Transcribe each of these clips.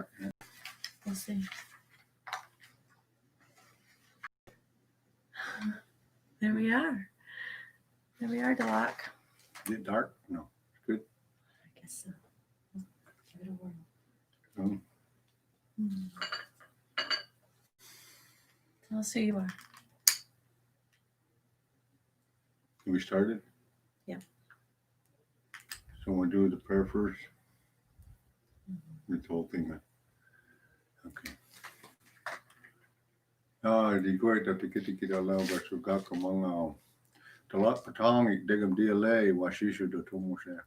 dark. We'll see. There we are. There we are, Delok. Is it dark? No. It's good. I guess so. Give it a whirl. Tell us who you are. We started? Yeah. So we'll do the prayer first. The whole thing. Okay. Di ko ito tiki-tiki daw basuga ko mga talak patang ikdegam DLA washishu do tumo siya.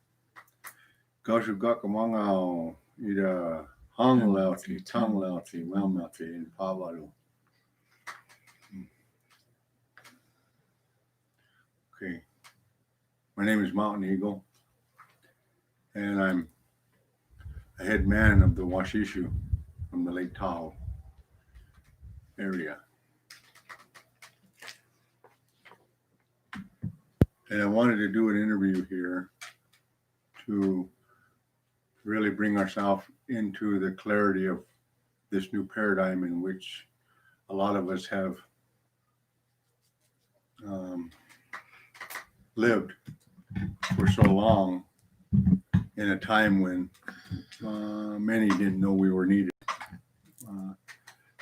Gasuga ko mga ida hang lauti, tongue lauti, mouth lauti, and pavalu. Okay. My name is Mountain Eagle, and I'm a head man of the Washishu from the Lake Tahoe area. And I wanted to do an interview here to really bring ourselves into the clarity of this new paradigm in which a lot of us have lived for so long in a time when many didn't know we were needed.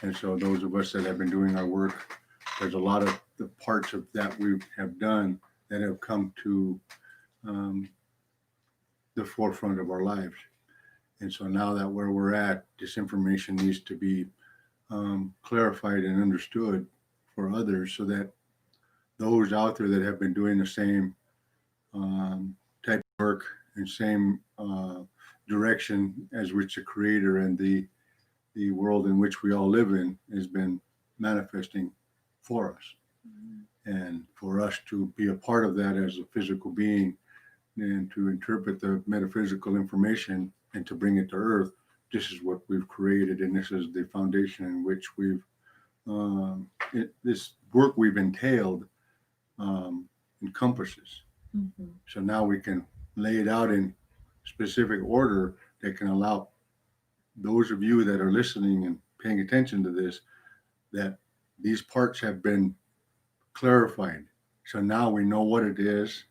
And so those of us that have been doing our work, there's a lot of the parts of that we have done that have come to the forefront of our lives. And so now that where we're at, this information needs to be clarified and understood for others so that those out there that have been doing the same type of work and same direction as which the creator and the world in which we all live in has been manifesting for us. And for us to be a part of that as a physical being and to interpret the metaphysical information and to bring it to earth, this is what we've created, and this is the foundation in which we've this work we've entailed encompasses. So now we can lay it out in specific order that can allow those of you that are listening and paying attention to this, that these parts have been clarified. So now we know what it is,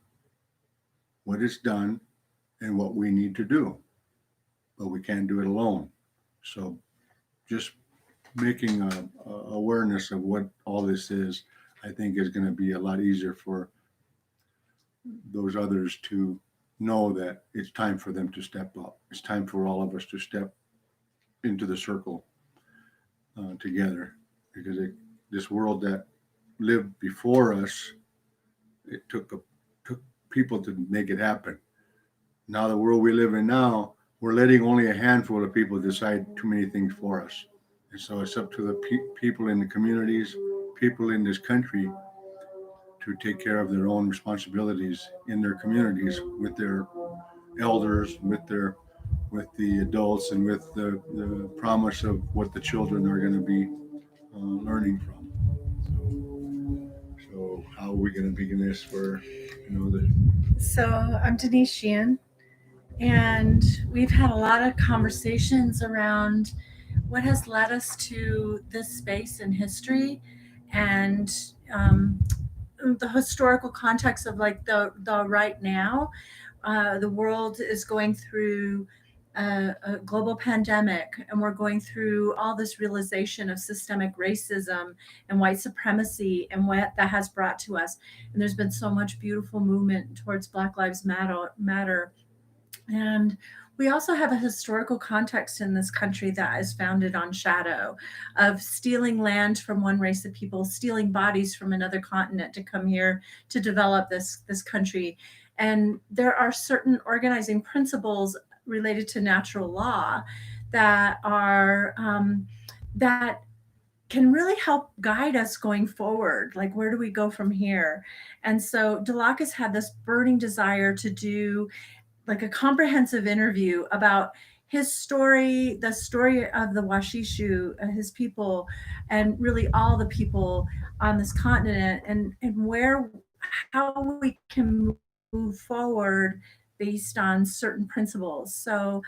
what it's done, and what we need to do. But we can't do it alone. So just making a awareness of what all this is, I think is going to be a lot easier for those others to know that it's time for them to step up. It's time for all of us to step into the circle together, because this world that lived before us, it took people to make it happen. Now the world we live in now, we're letting only a handful of people decide too many things for us. And so it's up to the people in the communities, people in this country, to take care of their own responsibilities in their communities with their elders, with the adults, and with the promise of what the children are going to be learning from. So how are we going to begin this for, So I'm Denise Sheehan, and we've had a lot of conversations around what has led us to this space in history and the historical context of like the right now. The world is going through a global pandemic, and we're going through all this realization of systemic racism and white supremacy and what that has brought to us. And there's been so much beautiful movement towards Black Lives Matter. And we also have a historical context in this country that is founded on shadow, of stealing land from one race of people, stealing bodies from another continent to come here to develop this country. And there are certain organizing principles related to natural law that are that can really help guide us going forward. Like, where do we go from here? And so Delok has had this burning desire to do like a comprehensive interview about his story, the story of the Washishu, his people, and really all the people on this continent, and how we can move forward based on certain principles. So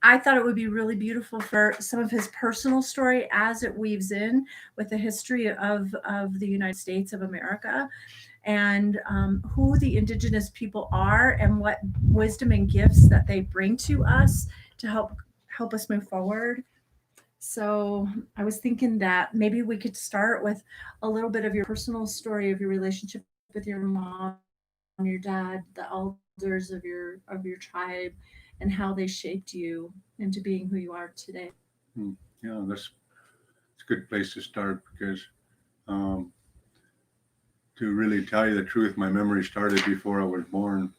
I thought it would be really beautiful for some of his personal story as it weaves in with the history of the United States of America and who the indigenous people are and what wisdom and gifts that they bring to us to help us move forward. So I was thinking that maybe we could start with a little bit of your personal story of your relationship with your mom, your dad, the elders of your tribe, and how they shaped you into being who you are today. Hmm. Yeah, it's a good place to start because um, to really tell you the truth, my memory started before I was born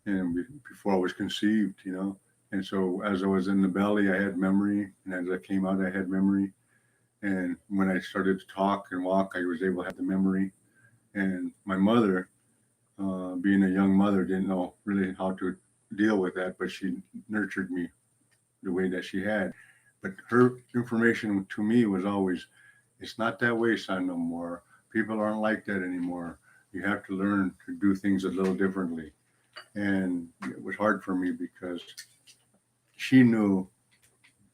and before I was conceived, you know. And so as I was in the belly, I had memory, and as I came out, I had memory. And when I started to talk and walk, I was able to have the memory. And my mother, being a young mother, didn't know really how to deal with that, but she nurtured me the way that she had. But her information to me was always, it's not that way, son, no more. People aren't like that anymore. You have to learn to do things a little differently. And it was hard for me because she knew,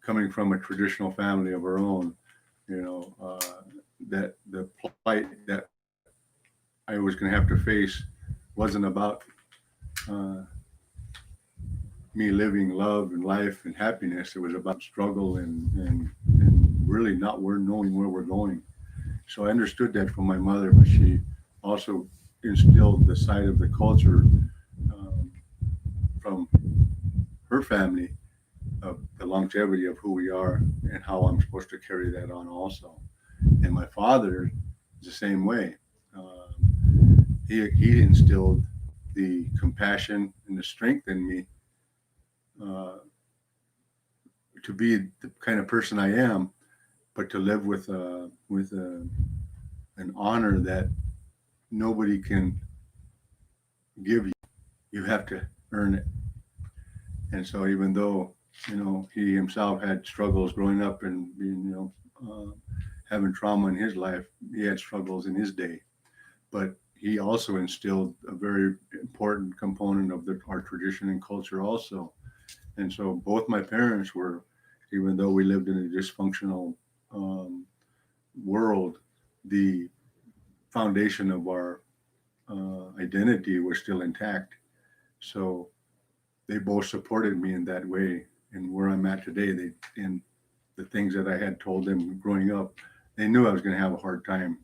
coming from a traditional family of her own, you know, that the plight that I was going to have to face wasn't about uh, me living love and life and happiness. It was about struggle and really not knowing where we're going. So I understood that from my mother, but she also instilled the side of the culture um, from her family of the longevity of who we are and how I'm supposed to carry that on also. And my father is the same way. He instilled the compassion and the strength in me uh, to be the kind of person I am, but to live with an honor that nobody can give you. You have to earn it. And so even though, you know, he himself had struggles growing up and being, having trauma in his life, he had struggles in his day. But he also instilled a very important component of our tradition and culture also. And so both my parents were, even though we lived in a dysfunctional um, world, the foundation of our identity was still intact. So they both supported me in that way. And where I'm at today, in the things that I had told them growing up, they knew I was going to have a hard time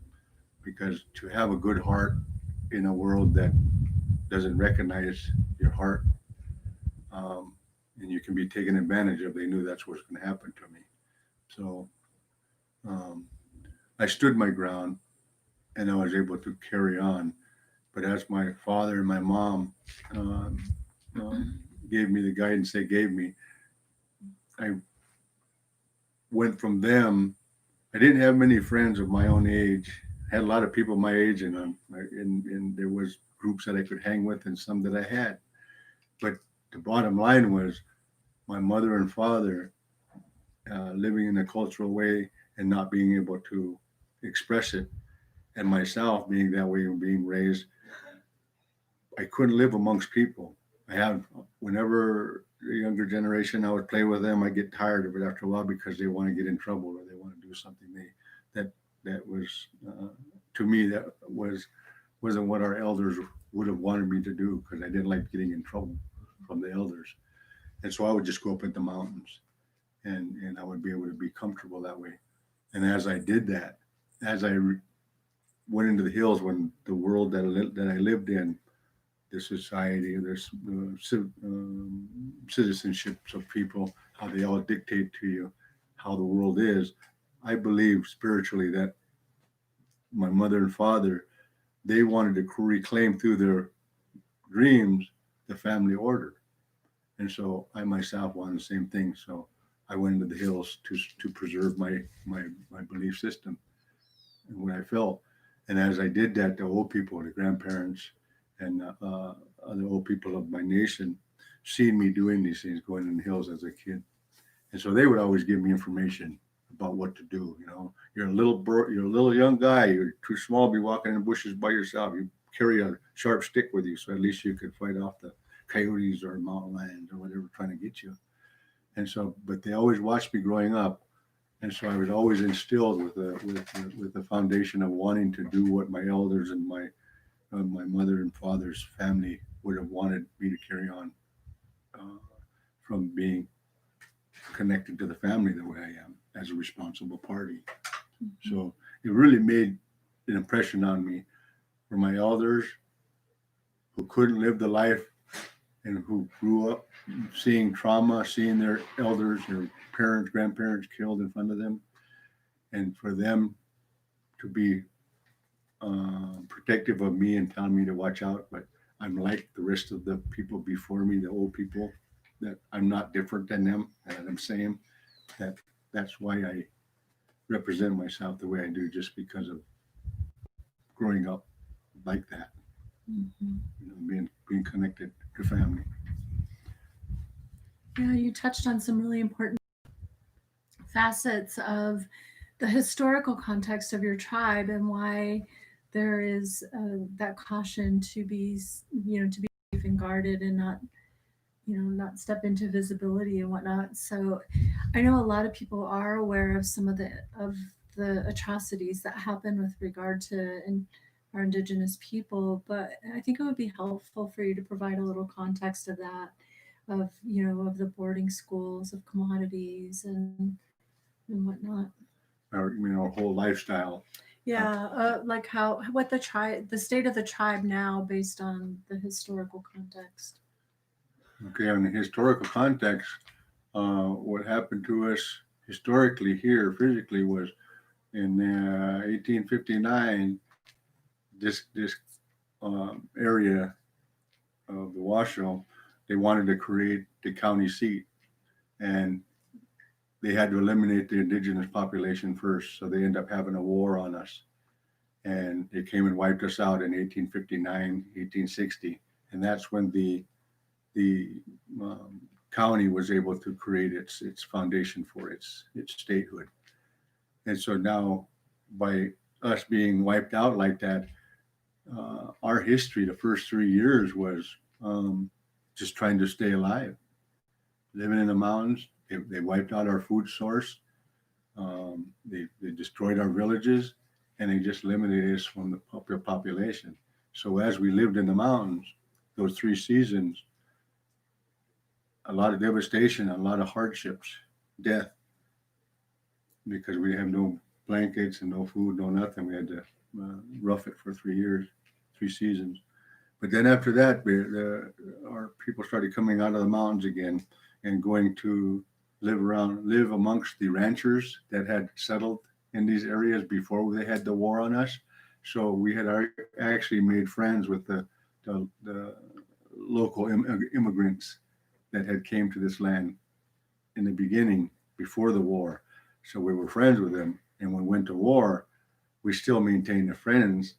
because to have a good heart in a world that doesn't recognize your heart, um, and you can be taken advantage of, they knew that's what's going to happen to me. So um, I stood my ground and I was able to carry on. But as my father and my mom um, gave me the guidance they gave me, I went from them. I didn't have many friends of my own age. I had a lot of people my age, and there was groups that I could hang with, and some that I had. But the bottom line was my mother and father living in a cultural way and not being able to express it, and myself being that way and being raised. I couldn't live amongst people. I have, whenever the younger generation, I would play with them. I get tired of it after a while because they want to get in trouble or they want to do something that that was to me that wasn't what our elders would have wanted me to do because I didn't like getting in trouble from the elders. And so I would just go up in the mountains and I would be able to be comfortable that way. And as I did that, as I went into the hills, when the world that I lived in, the society, there's citizenships of people, how they all dictate to you how the world is. I believe spiritually that my mother and father, they wanted to reclaim through their dreams the family order. And so I myself wanted the same thing. So I went into the hills to preserve my belief system and what I felt. And as I did that, the old people, the grandparents, and the old people of my nation, seen me doing these things, going in the hills as a kid, and so they would always give me information about what to do. You know, you're a little young guy. You're too small to be walking in the bushes by yourself. You carry a sharp stick with you, so at least you could fight off the coyotes or mountain lions or whatever trying to get you. And so, but they always watched me growing up. And so I was always instilled with the foundation of wanting to do what my elders and my mother and father's family would have wanted me to carry on, uh, from being connected to the family the way I am as a responsible party. Mm-hmm. So it really made an impression on me for my elders who couldn't live the life and who grew up seeing trauma, seeing their elders, their parents, grandparents killed in front of them, and for them to be protective of me and telling me to watch out. But I'm like the rest of the people before me, the old people, that I'm not different than them, and I'm saying that's why I represent myself the way I do, just because of growing up like that, Mm-hmm. being connected to family. Yeah, you touched on some really important facets of the historical context of your tribe and why there is that caution to be, to be safe and guarded and not, not step into visibility and whatnot. So I know a lot of people are aware of some of the atrocities that happen with regard to our indigenous people, but I think it would be helpful for you to provide a little context of that, of the boarding schools, of commodities and whatnot. Our whole lifestyle. Yeah, like what the state of the tribe now based on the historical context. Okay, on the historical context, what happened to us historically here physically was in 1859. This area of the Washoe, they wanted to create the county seat, and they had to eliminate the indigenous population first. So they ended up having a war on us, and they came and wiped us out in 1859, 1860, and that's when the county was able to create its foundation for its statehood. And so now, by us being wiped out like that, our history, the first 3 years, was just trying to stay alive, living in the mountains. They wiped out our food source. They destroyed our villages, and they just eliminated us from the population. So as we lived in the mountains, those 3 seasons, a lot of devastation, a lot of hardships, death, because we have no blankets and no food, no nothing. We had to rough it for 3 years, 3 seasons. But then after that, our people started coming out of the mountains again and going to live amongst the ranchers that had settled in these areas before they had the war on us. So we had actually made friends with the local immigrants that had came to this land in the beginning before the war. So we were friends with them. And when we went to war, we still maintained the friends,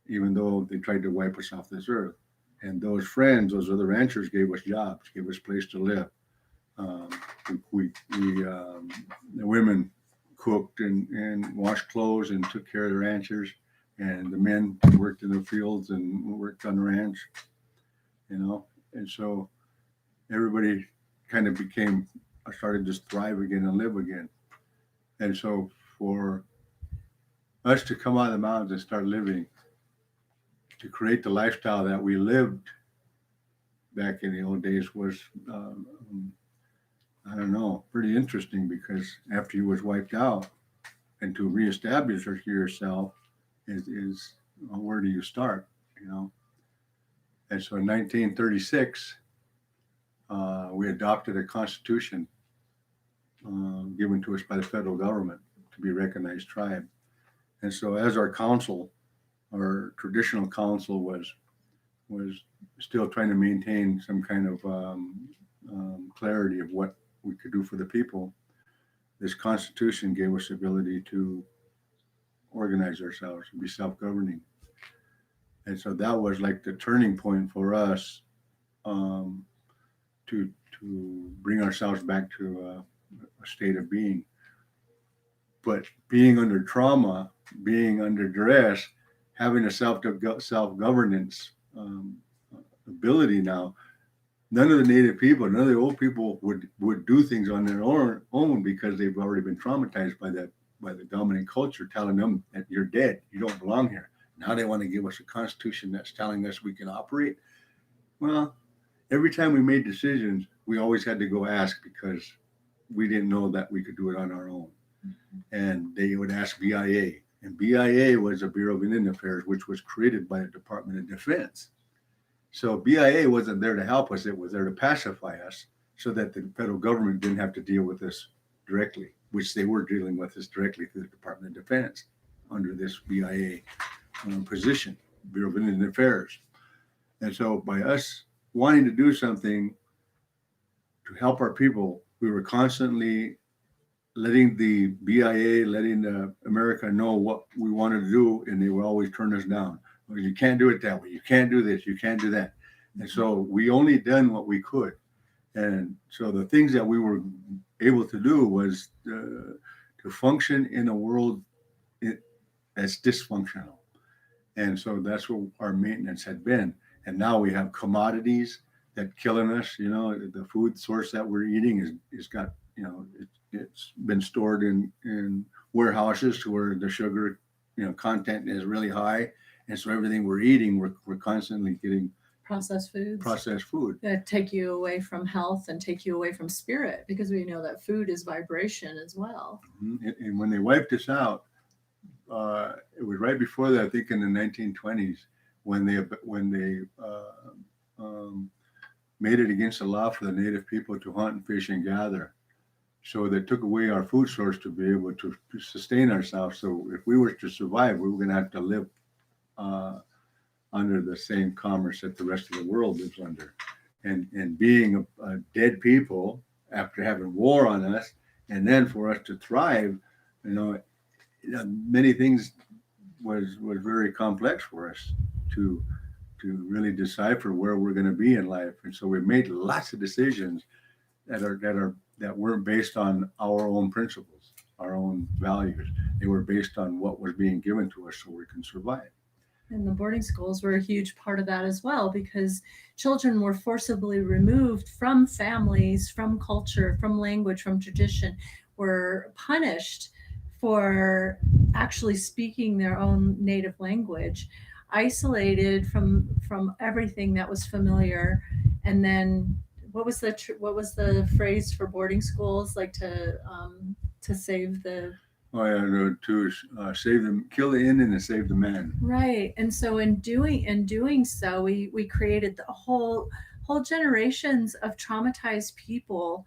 even though they tried to wipe us off this earth. And those friends, those other ranchers, gave us jobs, gave us a place to live. The women cooked and washed clothes and took care of the ranchers, and the men worked in the fields and worked on the ranch, And so everybody kind of started to thrive again and live again. And so for us to come out of the mountains and start living, to create the lifestyle that we lived back in the old days was, I don't know, pretty interesting, because after you was wiped out, and to reestablish yourself is where do you start, And so in 1936, we adopted a constitution given to us by the federal government to be a recognized tribe. And so as our council, our traditional council was still trying to maintain some kind of clarity of what we could do for the people, this constitution gave us the ability to organize ourselves and be self-governing. And so that was like the turning point for us, to bring ourselves back to a state of being. But being under trauma, being under duress, having a self-governance ability now, none of the native people, none of the old people would do things on their own because they've already been traumatized by the dominant culture telling them that you're dead, you don't belong here. Now they want to give us a constitution that's telling us we can operate. Well, every time we made decisions, we always had to go ask because we didn't know that we could do it on our own. And they would ask BIA. And BIA was the Bureau of Indian Affairs, which was created by the Department of Defense. So BIA wasn't there to help us, it was there to pacify us so that the federal government didn't have to deal with us directly, which they were dealing with us directly through the Department of Defense under this BIA position, Bureau of Indian Affairs. And so by us wanting to do something to help our people, we were constantly letting the BIA, letting America know what we wanted to do, and they would always turn us down. Well, you can't do it that way. You can't do this. You can't do that. And so we only done what we could. And so the things that we were able to do was to function in a world that's dysfunctional. And so that's what our maintenance had been. And now we have commodities that killing us. You know, the food source that we're eating is got, you know, it's been stored in warehouses to where the sugar, you know, content is really high. And so everything we're eating, we're constantly getting processed foods that take you away from health and take you away from spirit, because we know that food is vibration as well. And when they wiped us out, it was right before that, I think in the 1920s, when they made it against the law for the native people to hunt and fish and gather. So they took away our food source to be able to sustain ourselves. So if we were to survive, we were going to have to live under the same commerce that the rest of the world lives under. And being a dead people after having war on us, and then for us to thrive, you know, many things was very complex for us to really decipher where we're going to be in life. And so we made lots of decisions that weren't based on our own principles, our own values. They were based on what was being given to us so we can survive. And the boarding schools were a huge part of that as well, because children were forcibly removed from families, from culture, from language, from tradition, were punished for actually speaking their own native language, isolated from everything that was familiar. And then what was the phrase for boarding schools, like to save the Oh yeah, to save them, kill the Indian and save the man. right. And so in doing so, we created the whole generations of traumatized people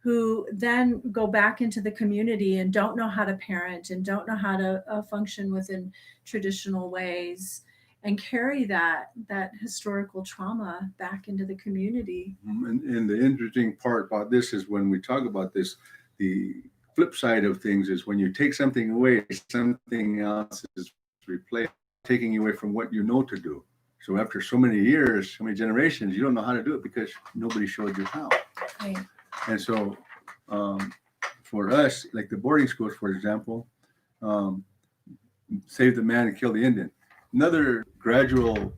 who then go back into the community and don't know how to parent and don't know how to function within traditional ways, and carry that historical trauma back into the community. And the interesting part about this is when we talk about this, the flip side of things is when you take something away, something else is replaced, taking you away from what you know to do. So after so many years, so many generations, you don't know how to do it because nobody showed you how. Right. And so for us, like the boarding schools, for example, save the man and kill the Indian. Another gradual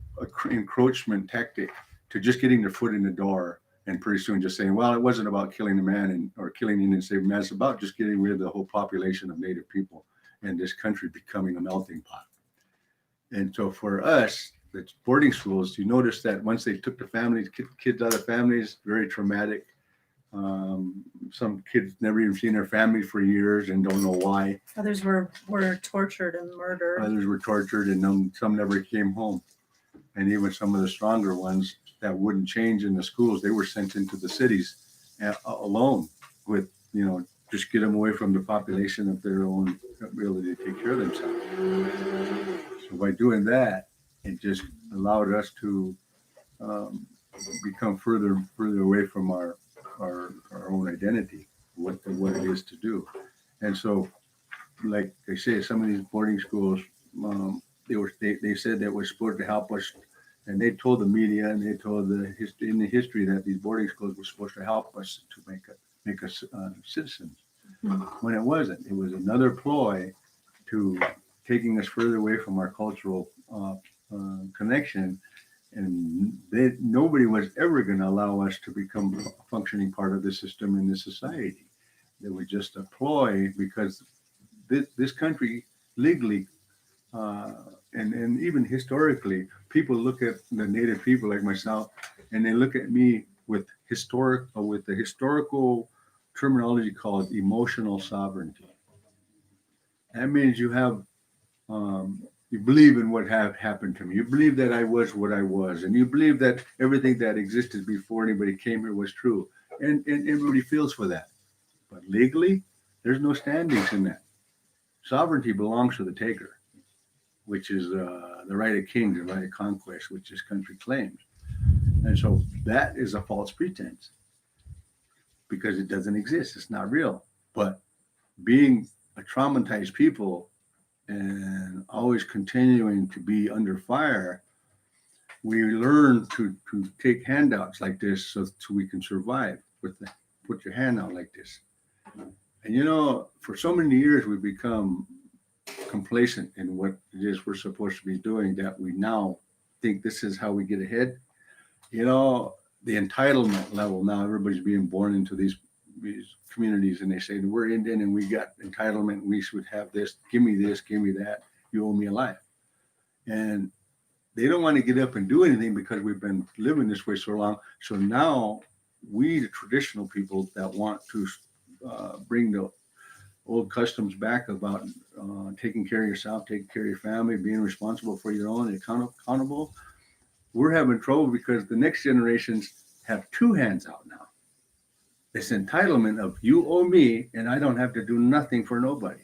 encroachment tactic to just getting their foot in the door, and pretty soon just saying, well, it wasn't about killing the man or killing the Indian and saving the man. It's about just getting rid of the whole population of native people and this country becoming a melting pot. And so for us, the boarding schools, you notice that once they took the families, kids out of families, very traumatic. Some kids never even seen their family for years and don't know why. Others were tortured and murdered. Others were tortured, and some never came home. And even some of the stronger ones that wouldn't change in the schools, they were sent into the cities alone with, you know, just get them away from the population of their own ability to take care of themselves. So by doing that, it just allowed us to become further and further away from our own identity, what it is to do. And so, like they say, some of these boarding schools, they said that was supposed to help us, and they told the media and they told in the history that these boarding schools were supposed to help us to make us citizens. When it wasn't. It was another ploy to taking us further away from our cultural connection And nobody was ever going to allow us to become a functioning part of the system in this society. They would just employ because this country legally uh, and even historically, people look at the native people like myself, and they look at me with the historical terminology called emotional sovereignty. That means you believe in what have happened to me. You believe that I was what I was, and you believe that everything that existed before anybody came here was true, and everybody feels for that. But legally, there's no standings in that. Sovereignty belongs to the taker, which is the right of kings, the right of conquest, which this country claims. And so that is a false pretense because it doesn't exist. It's not real. But being a traumatized people and always continuing to be under fire, we learn to take handouts like this so we can survive with the put your hand out like this. And for so many years we've become complacent in what it is we're supposed to be doing that we now think this is how we get ahead. The entitlement level now, everybody's being born into these communities and they say we're Indian and we got entitlement, we should have this, give me this, give me that, you owe me a life. And they don't want to get up and do anything because we've been living this way so long. So now we, the traditional people that want to bring the old customs back about taking care of yourself, taking care of your family, being responsible for your own, accountable. We're having trouble because the next generations have two hands out now. This entitlement of you owe me and I don't have to do nothing for nobody.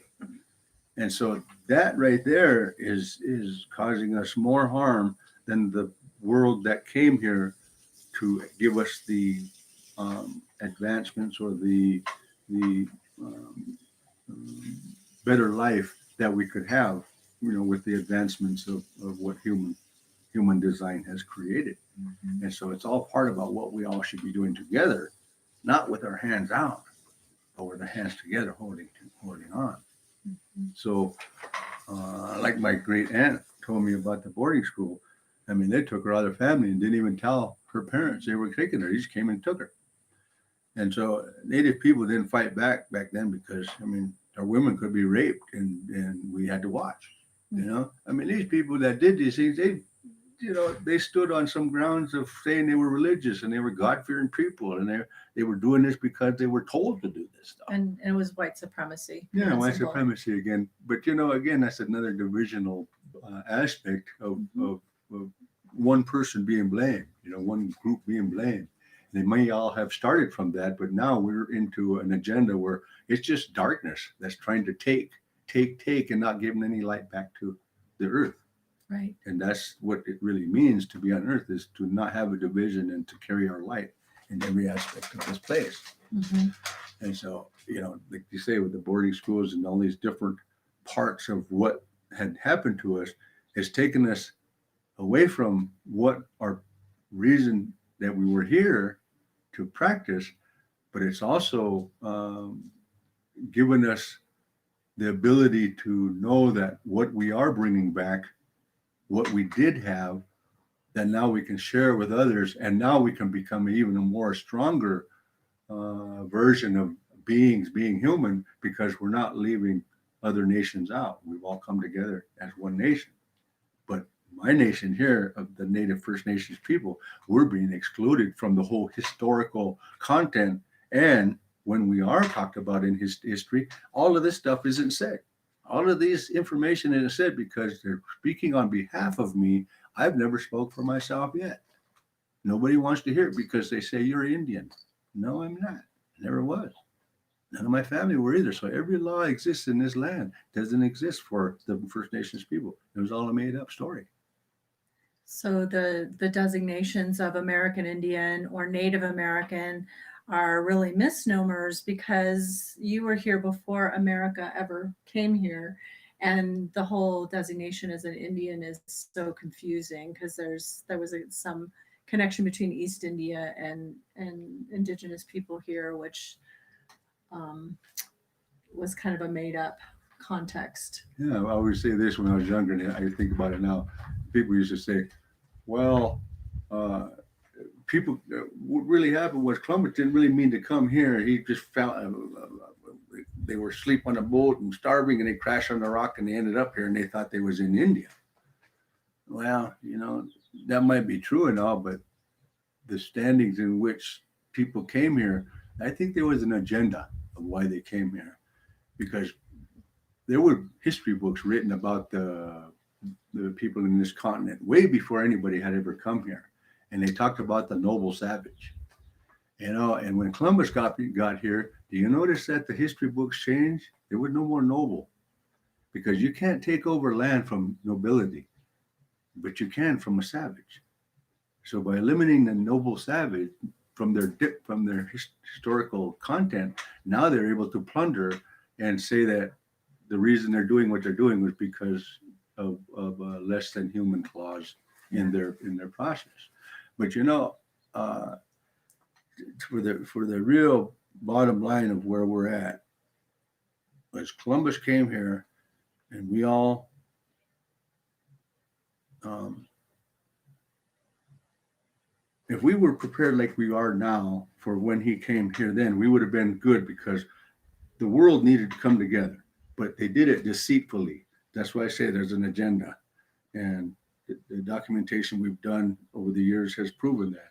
And so that right there is causing us more harm than the world that came here to give us the advancements or the better life that we could have, with the advancements of what human design has created. Mm-hmm. And so it's all part about what we all should be doing together, not with our hands out, but with our hands together, holding on. Mm-hmm. So, like my great aunt told me about the boarding school. I mean, they took her out of her family and didn't even tell her parents they were taking her. They just came and took her. And so Native people didn't fight back then because, I mean, our women could be raped and we had to watch, I mean, these people that did these things, they stood on some grounds of saying they were religious and they were God-fearing people and they were doing this because they were told to do this stuff. And it was white supremacy. Yeah, white supremacy again. But, again, that's another divisional aspect of one person being blamed, one group being blamed. They may all have started from that, but now we're into an agenda where it's just darkness that's trying to take, and not giving any light back to the earth. Right. And that's what it really means to be on earth, is to not have a division and to carry our light in every aspect of this place. Mm-hmm. And so, like you say, with the boarding schools and all these different parts of what had happened to us, it's taken us away from what our reason that we were here to practice, but it's also given us the ability to know that what we are bringing back, what we did have, that now we can share with others, and now we can become even a more stronger version of being human, because we're not leaving other nations out. We've all come together as one nation. But my nation here, of the Native First Nations people, we're being excluded from the whole historical content. And when we are talked about in history, all of this stuff isn't said. All of this information isn't said because they're speaking on behalf of me. I've never spoke for myself yet. Nobody wants to hear it because they say you're Indian. No, I'm not. I never was. None of my family were either. So every law exists in this land doesn't exist for the First Nations people. It was all a made up story. So the designations of American Indian or Native American are really misnomers, because you were here before America ever came here. And the whole designation as an Indian is so confusing because there was some connection between East India and indigenous people here, which was kind of a made up context. Yeah, I always say this when I was younger, and I think about it now. People used to say, well, uh, people, what really happened was Columbus didn't really mean to come here. He just found they were asleep on a boat and starving, and they crashed on the rock, and they ended up here, and they thought they was in India. Well, that might be true and all, but the standings in which people came here, I think there was an agenda of why they came here, because there were history books written about the people in this continent way before anybody had ever come here, and they talked about the noble savage. And when Columbus got here, do you notice that the history books changed? There was no more noble, because you can't take over land from nobility, but you can from a savage. So by eliminating the noble savage from their historical content, now they're able to plunder and say that the reason they're doing what they're doing was because of less than human flaws in their process. But for the real bottom line of where we're at, was Columbus came here, and we all if we were prepared like we are now for when he came here, then we would have been good, because the world needed to come together, but they did it deceitfully. That's why I say there's an agenda, and the documentation we've done over the years has proven that.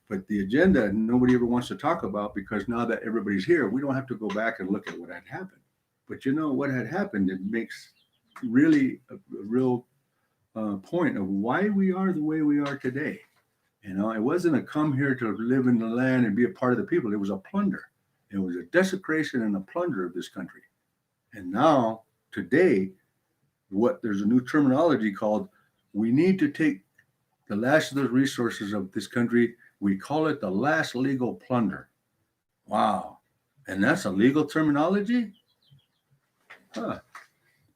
But the agenda, nobody ever wants to talk about, because now that everybody's here, we don't have to go back and look at what had happened. But what had happened, it makes really a real point of why we are the way we are today. It wasn't a come here to live in the land and be a part of the people. It was a plunder. It was a desecration and a plunder of this country. And now, today, there's a new terminology called, we need to take the last of the resources of this country. We call it the last legal plunder. Wow. And that's a legal terminology? Huh.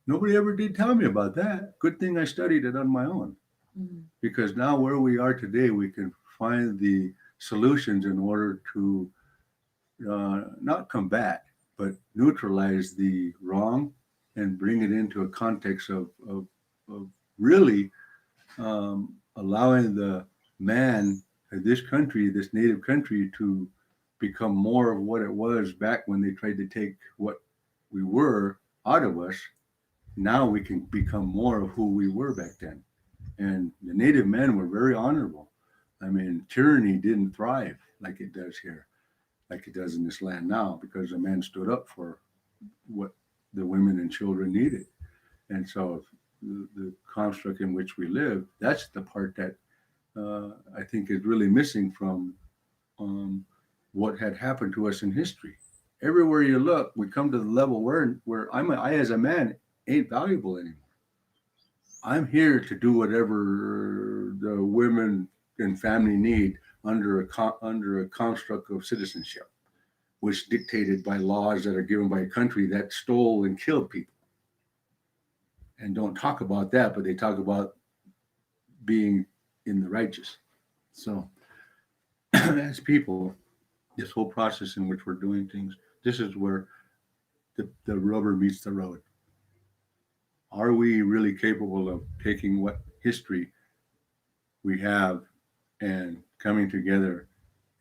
Nobody ever did tell me about that. Good thing I studied it on my own. Mm-hmm. Because now where we are today, we can find the solutions in order to not combat, but neutralize the wrong and bring it into a context of really allowing the man of this country, this native country, to become more of what it was back when they tried to take what we were out of us. Now we can become more of who we were back then. And the native men were very honorable. I mean, tyranny didn't thrive like it does here, like it does in this land now, because the men stood up for what the women and children needed. And so the construct in which we live, that's the part that I think is really missing from what had happened to us in history. Everywhere you look, we come to the level where I as a man ain't valuable anymore. I'm here to do whatever the women and family need under a construct of citizenship, which dictated by laws that are given by a country that stole and killed people. And don't talk about that, but they talk about being in the righteous. So as people, this whole process in which we're doing things, this is where the rubber meets the road. Are we really capable of taking what history we have and coming together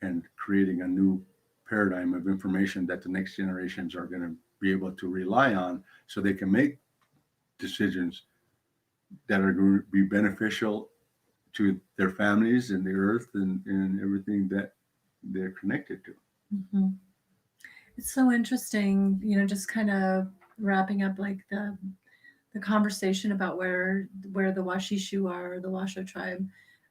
and creating a new paradigm of information that the next generations are going to be able to rely on, so they can make decisions that are going to be beneficial to their families and the earth and everything that they're connected to. Mm-hmm. It's so interesting, just kind of wrapping up like the conversation about where the Washishu are, the Washoe tribe,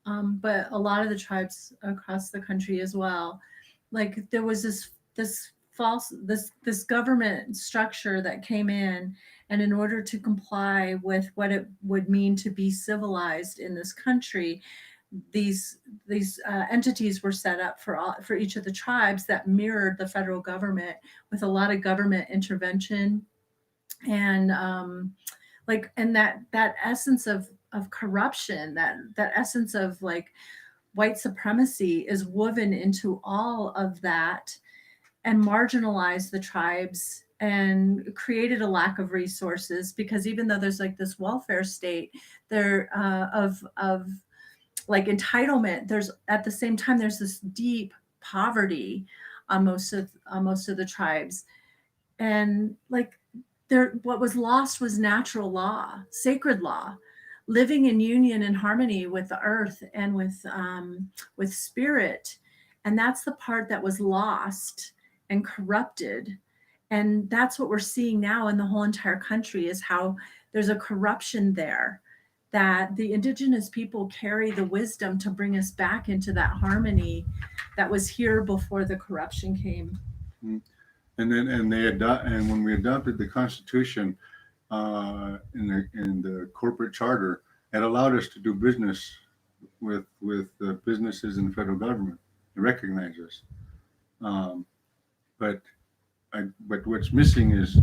but a lot of the tribes across the country as well. Like there was this government structure that came in, and in order to comply with what it would mean to be civilized in this country, these entities were set up for each of the tribes that mirrored the federal government, with a lot of government intervention and and that essence of corruption, that essence of like white supremacy is woven into all of that, and marginalized the tribes and created a lack of resources, because even though there's like this welfare state there of like entitlement. There's at the same time there's this deep poverty on most of the tribes, and like there, what was lost was natural law, sacred law, living in union and harmony with the earth and with spirit, and that's the part that was lost and corrupted. And that's what we're seeing now in the whole entire country, is how there's a corruption there, that the indigenous people carry the wisdom to bring us back into that harmony that was here before the corruption came. Mm. And then and when we adopted the Constitution in the corporate charter, it allowed us to do business with the businesses in the federal government. It recognized us. Um, but but what's missing is,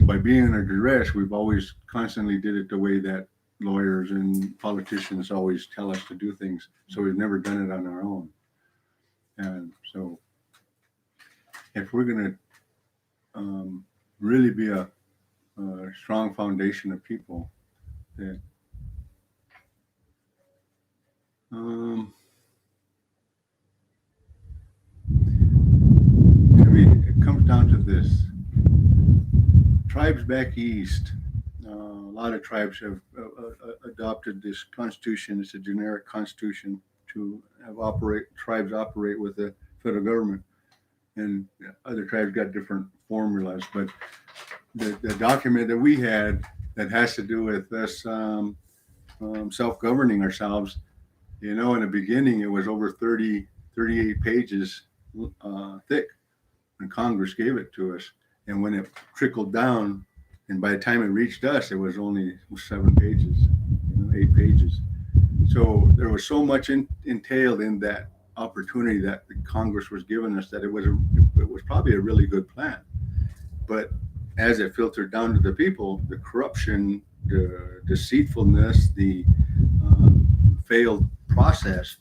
by being under duress, we've always constantly did it the way that lawyers and politicians always tell us to do things. So we've never done it on our own. And so if we're going to really be a strong foundation of people, that I mean, it comes down to this. Tribes back east, a lot of tribes have adopted this constitution. It's a generic constitution to tribes operate with the federal government, and other tribes got different formulas. But the document that we had that has to do with us self-governing ourselves, in the beginning it was over 38 pages thick when Congress gave it to us. And when it trickled down, and by the time it reached us, it was only 7 pages, 8 pages. So there was so much entailed in that opportunity that the Congress was giving us, that it was probably a really good plan. But as it filtered down to the people, the corruption, the deceitfulness, the failed process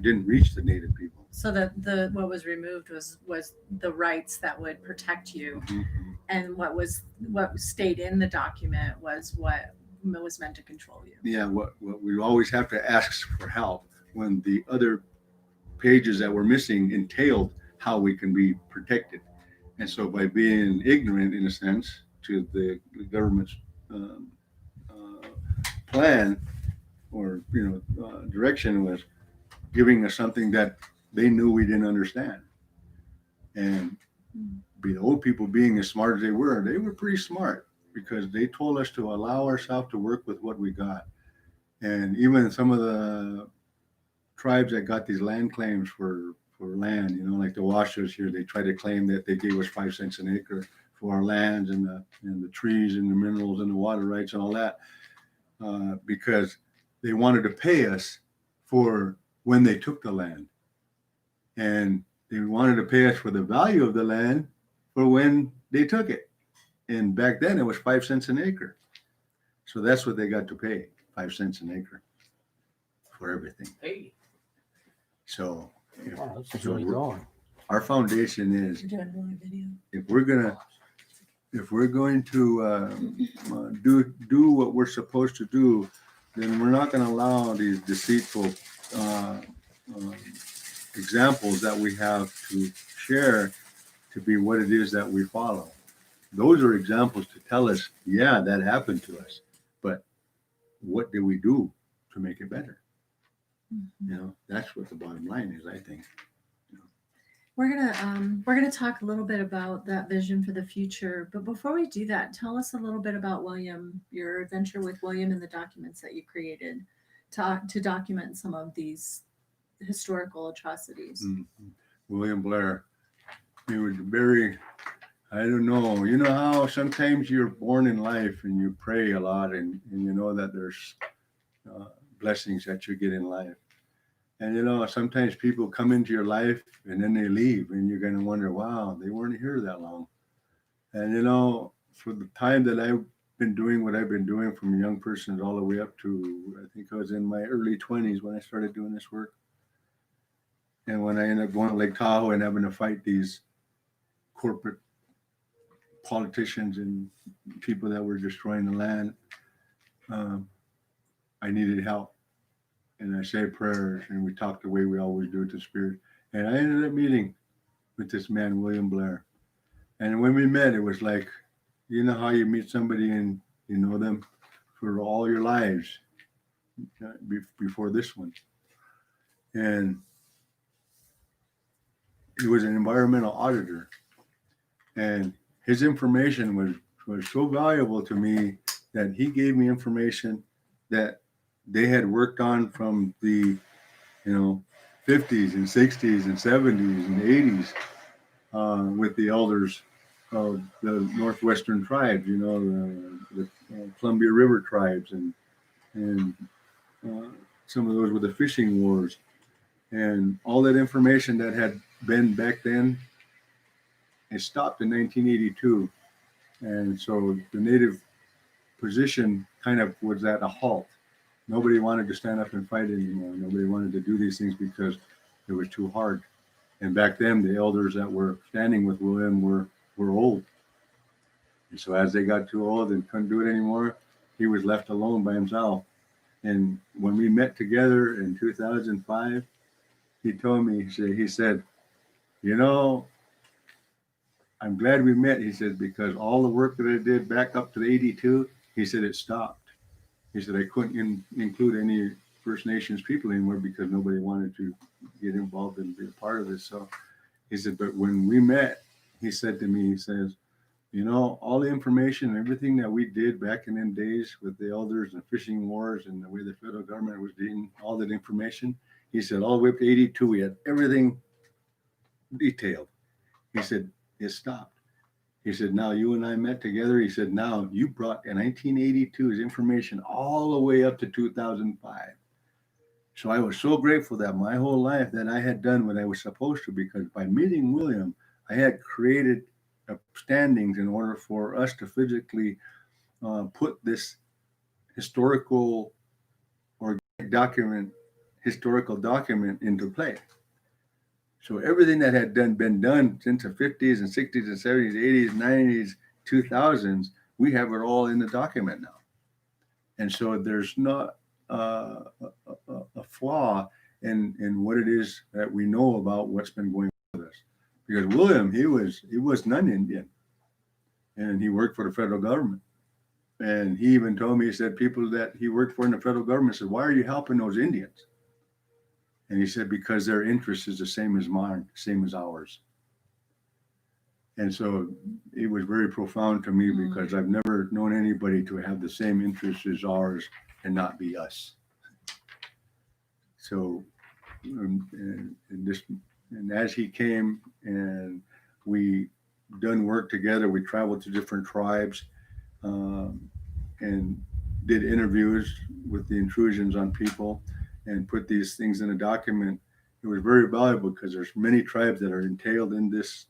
didn't reach the Native people. So that what was removed was the rights that would protect you, and what stayed in the document was what was meant to control you. Yeah, what we always have to ask for help when the other pages that were missing entailed how we can be protected. And so by being ignorant, in a sense, to the government's plan or direction, was giving us something that they knew we didn't understand. And the old people, being as smart as they were pretty smart, because they told us to allow ourselves to work with what we got. And even some of the tribes that got these land claims for land, like the Washoes here, they try to claim that they gave us 5 cents an acre for our lands and the trees and the minerals and the water rights and all that, because they wanted to pay us for when they took the land. And they wanted to pay us for the value of the land for when they took it. And back then it was 5 cents an acre. So that's what they got to pay, 5 cents an acre for everything. Hey. So Wow, this is really going. our foundation is, You're doing a long video. if we're going to do what we're supposed to do, then we're not going to allow these deceitful examples that we have to share to be what it is that we follow. Those are examples to tell us, yeah, that happened to us, but what did we do to make it better? That's what the bottom line is, I think. We're gonna talk a little bit about that vision for the future, but before we do that, tell us a little bit about William, your adventure with William, and the documents that you created to document some of these historical atrocities. William Blair, he was very, I don't know, you know how sometimes you're born in life and you pray a lot, and you know that there's blessings that you get in life. And sometimes people come into your life and then they leave, and you're going to wonder, wow, they weren't here that long. And for the time that I've been doing what I've been doing, from young persons all the way up to, I think I was in my early 20s when I started doing this work. And when I ended up going to Lake Tahoe and having to fight these corporate politicians and people that were destroying the land, I needed help. and I say prayers, and we talk the way we always do with the Spirit. And I ended up meeting with this man, William Blair. And when we met, it was like, you know how you meet somebody and you know them for all your lives before this one. And he was an environmental auditor. And his information was so valuable to me that he gave me information that they had worked on from the 50s and 60s and 70s and 80s with the elders of the northwestern tribes, the Columbia River tribes, and some of those with the fishing wars, and all that information that had been back then. It stopped in 1982, and so the native position kind of was at a halt. Nobody wanted to stand up and fight anymore. Nobody wanted to do these things because it was too hard. And back then, the elders that were standing with William were old. And so as they got too old and couldn't do it anymore, he was left alone by himself. And when we met together in 2005, he told me, he said, I'm glad we met, he said, because all the work that I did back up to 82, he said, it stopped. He said, I couldn't include any First Nations people anymore because nobody wanted to get involved and be a part of this. So he said, but when we met, he said to me, he says, all the information, everything that we did back in them days with the elders and fishing wars and the way the federal government was doing all that information, he said, all the way up to 82, we had everything detailed. He said, it stopped. He said, now you and I met together. He said, now you brought 1982's information all the way up to 2005. So I was so grateful that my whole life that I had done what I was supposed to, because by meeting William, I had created standings in order for us to physically put this historical document into play. So everything that had been done since the 50s and 60s and 70s, 80s, 90s, 2000s, we have it all in the document now. And so there's not a flaw in what it is that we know about what's been going on with us. Because William, he was non-Indian, and he worked for the federal government. And he even told me, he said, people that he worked for in the federal government said, why are you helping those Indians? And he said, because their interest is the same as mine, same as ours. And so it was very profound to me because I've never known anybody to have the same interests as ours and not be us. So, and as he came and we done work together, we traveled to different tribes and did interviews with the intrusions on people and put these things in a document. It was very valuable because there's many tribes that are entailed in this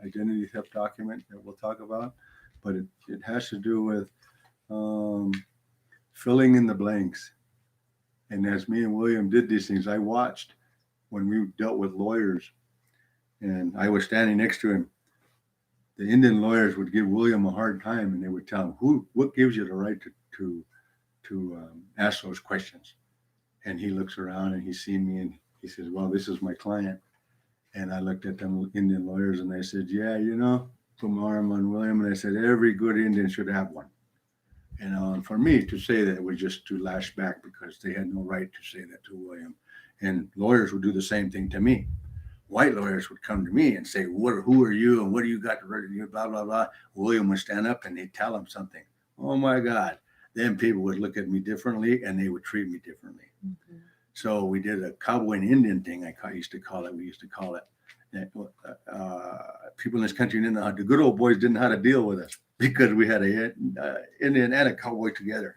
identity theft document that we'll talk about, but it has to do with filling in the blanks. And as me and William did these things, I watched when we dealt with lawyers, and I was standing next to him. The Indian lawyers would give William a hard time, and they would tell him, what gives you the right to ask those questions? And he looks around and he's seen me and he says, well, this is my client. And I looked at them Indian lawyers and I said, yeah, put my arm on William. And I said, every good Indian should have one. And for me to say that was just to lash back because they had no right to say that to William. And lawyers would do the same thing to me. White lawyers would come to me and say, who are you? And what do you got to write? Blah, blah, blah. William would stand up and they'd tell him something. Oh my God. Then people would look at me differently and they would treat me differently. Mm-hmm. So we did a cowboy and Indian thing, I used to call it. We used to call it. People in this country didn't know how, the good old boys didn't know how to deal with us because we had an Indian and a cowboy together.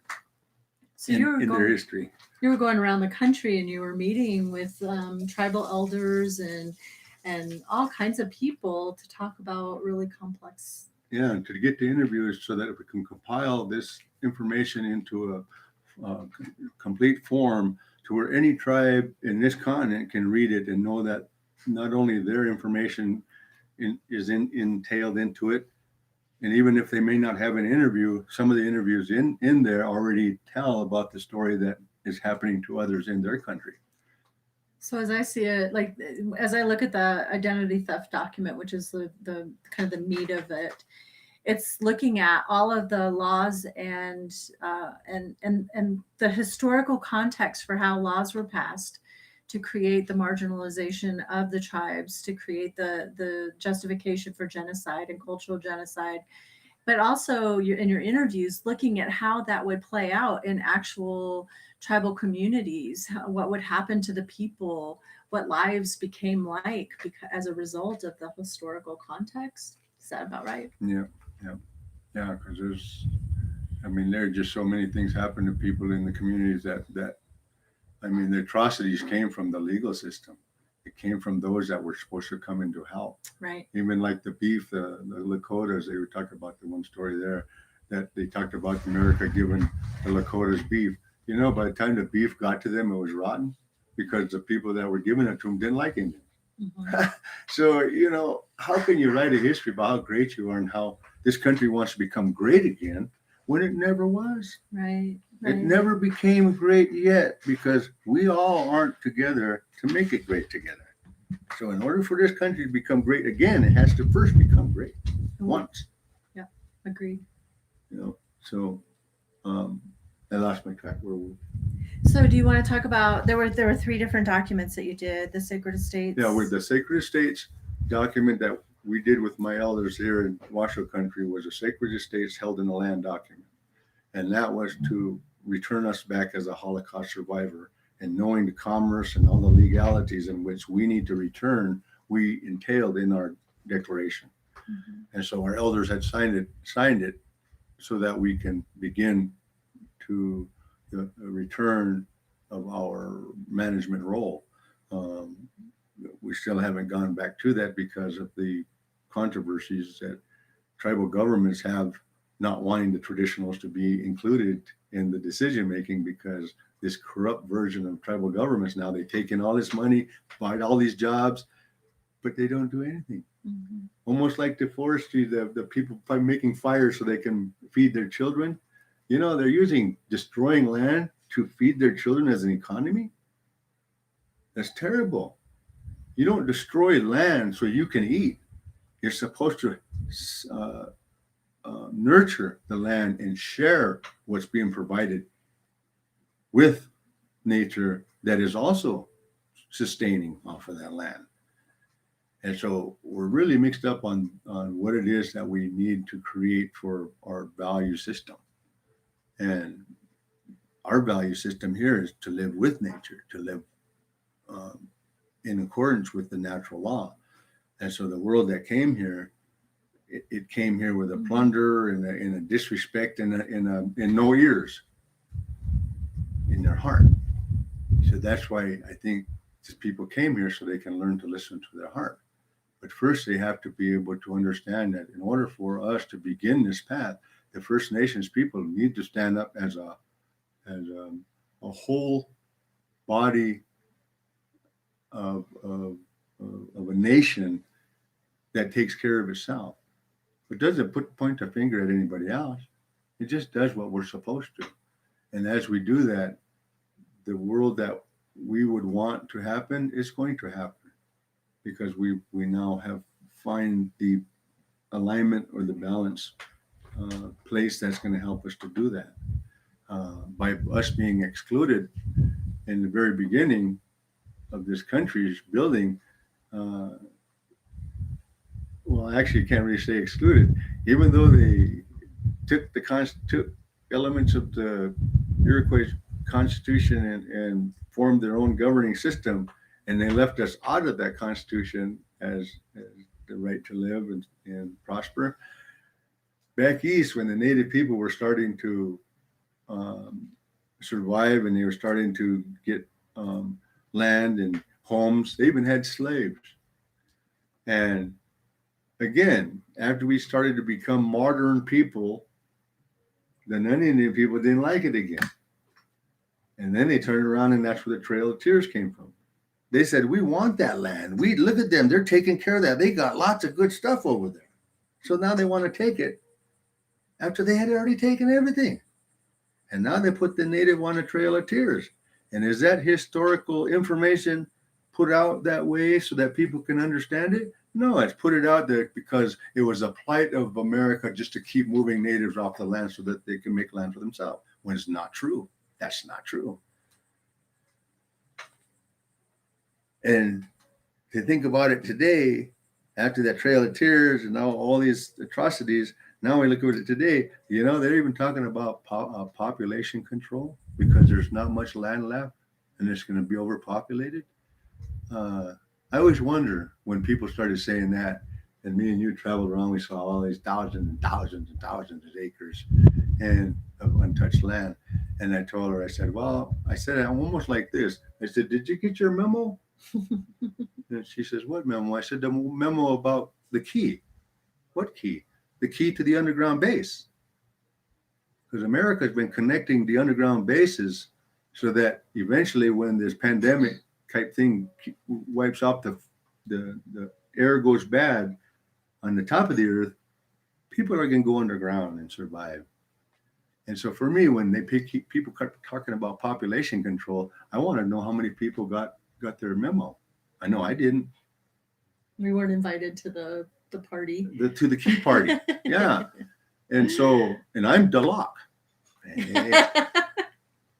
So in their history. You were going around the country and you were meeting with tribal elders and all kinds of people to talk about really complex. Yeah, and to get the interviews so that we can compile this information into a complete form to where any tribe in this continent can read it and know that not only their information is entailed into it, and even if they may not have an interview, some of the interviews in there already tell about the story that is happening to others in their country. So as I see it, like as I look at the identity theft document, which is the kind of the meat of it, it's looking at all of the laws and the historical context for how laws were passed to create the marginalization of the tribes, to create the justification for genocide and cultural genocide, but also in your interviews looking at how that would play out in actual tribal communities, what would happen to the people, what lives became like as a result of the historical context. Is that about right? Yeah, because there are just so many things happen to people in the communities that the atrocities came from the legal system. It came from those that were supposed to come in to help. Right. Even like the beef, the Lakotas, they were talking about the one story there, that they talked about America giving the Lakotas beef. By the time the beef got to them, it was rotten because the people that were giving it to them didn't like Indians. Mm-hmm. So, how can you write a history about how great you are and how this country wants to become great again when it never was? Right. It never became great yet because we all aren't together to make it great together. So in order for this country to become great again, it has to first become great once. Yeah, agreed. So I lost my track. So do you want to talk about, there were 3 different documents that you did, the Sacred Estates? Yeah, with the Sacred Estates document that we did with my elders here in Washoe country was a Sacred Estates held in the land document. And that was to return us back as a Holocaust survivor, and knowing the commerce and all the legalities in which we need to return, we entailed in our declaration. Mm-hmm. And so our elders had signed it so that we can begin to the return of our management role. We still haven't gone back to that because of the controversies that tribal governments have not wanting the traditionals to be included in the decision making, because this corrupt version of tribal governments, now they take in all this money, buy all these jobs, but they don't do anything. Mm-hmm. Almost like the forestry, the people making fires so they can feed their children. They're using destroying land to feed their children as an economy. That's terrible. You don't destroy land so you can eat. You're supposed to nurture the land and share what's being provided with nature that is also sustaining off of that land. And so we're really mixed up on what it is that we need to create for our value system. And our value system here is to live with nature, to live in accordance with the natural law. And so the world that came here, it came here with a plunder and a disrespect and in no ears in their heart. So that's why I think these people came here, so they can learn to listen to their heart. But first, they have to be able to understand that in order for us to begin this path, the First Nations people need to stand up as a whole body of a nation that takes care of itself. It doesn't point a finger at anybody else. It just does what we're supposed to. And as we do that, the world that we would want to happen is going to happen, because we now have find the alignment or the balance place that's going to help us to do that. By us being excluded in the very beginning of this country's building, well, actually, you can't really say excluded, even though they took elements of the Iroquois Constitution and formed their own governing system, and they left us out of that Constitution as the right to live and prosper. Back east, when the Native people were starting to survive and they were starting to get land and homes, they even had slaves. And again, after we started to become modern people, the non-Indian people didn't like it again. And then they turned around, and that's where the Trail of Tears came from. They said, we want that land. We look at them. They're taking care of that. They got lots of good stuff over there. So now they want to take it after they had already taken everything. And now they put the Native on the Trail of Tears. And is that historical information put out that way so that people can understand it? No, it's put it out there because it was a plight of America just to keep moving natives off the land so that they can make land for themselves. When it's not true. That's not true. And to think about it today, after that Trail of Tears and now all these atrocities, now we look at it today, they're even talking about population control because there's not much land left and it's going to be overpopulated. I always wonder when people started saying that, and me and you traveled around, we saw all these thousands and thousands and thousands of acres and of untouched land. And I told her, I said, almost like this. I said, did you get your memo? And she says, what memo? I said, the memo about the key. What key? The key to the underground base. Because America has been connecting the underground bases so that eventually when this pandemic type thing wipes out the air goes bad on the top of the earth, people are going to go underground and survive. And so for me, when people talking about population control, I want to know how many people got their memo. I know I didn't. We weren't invited to the party. To the key party. Yeah. And I'm Deloc.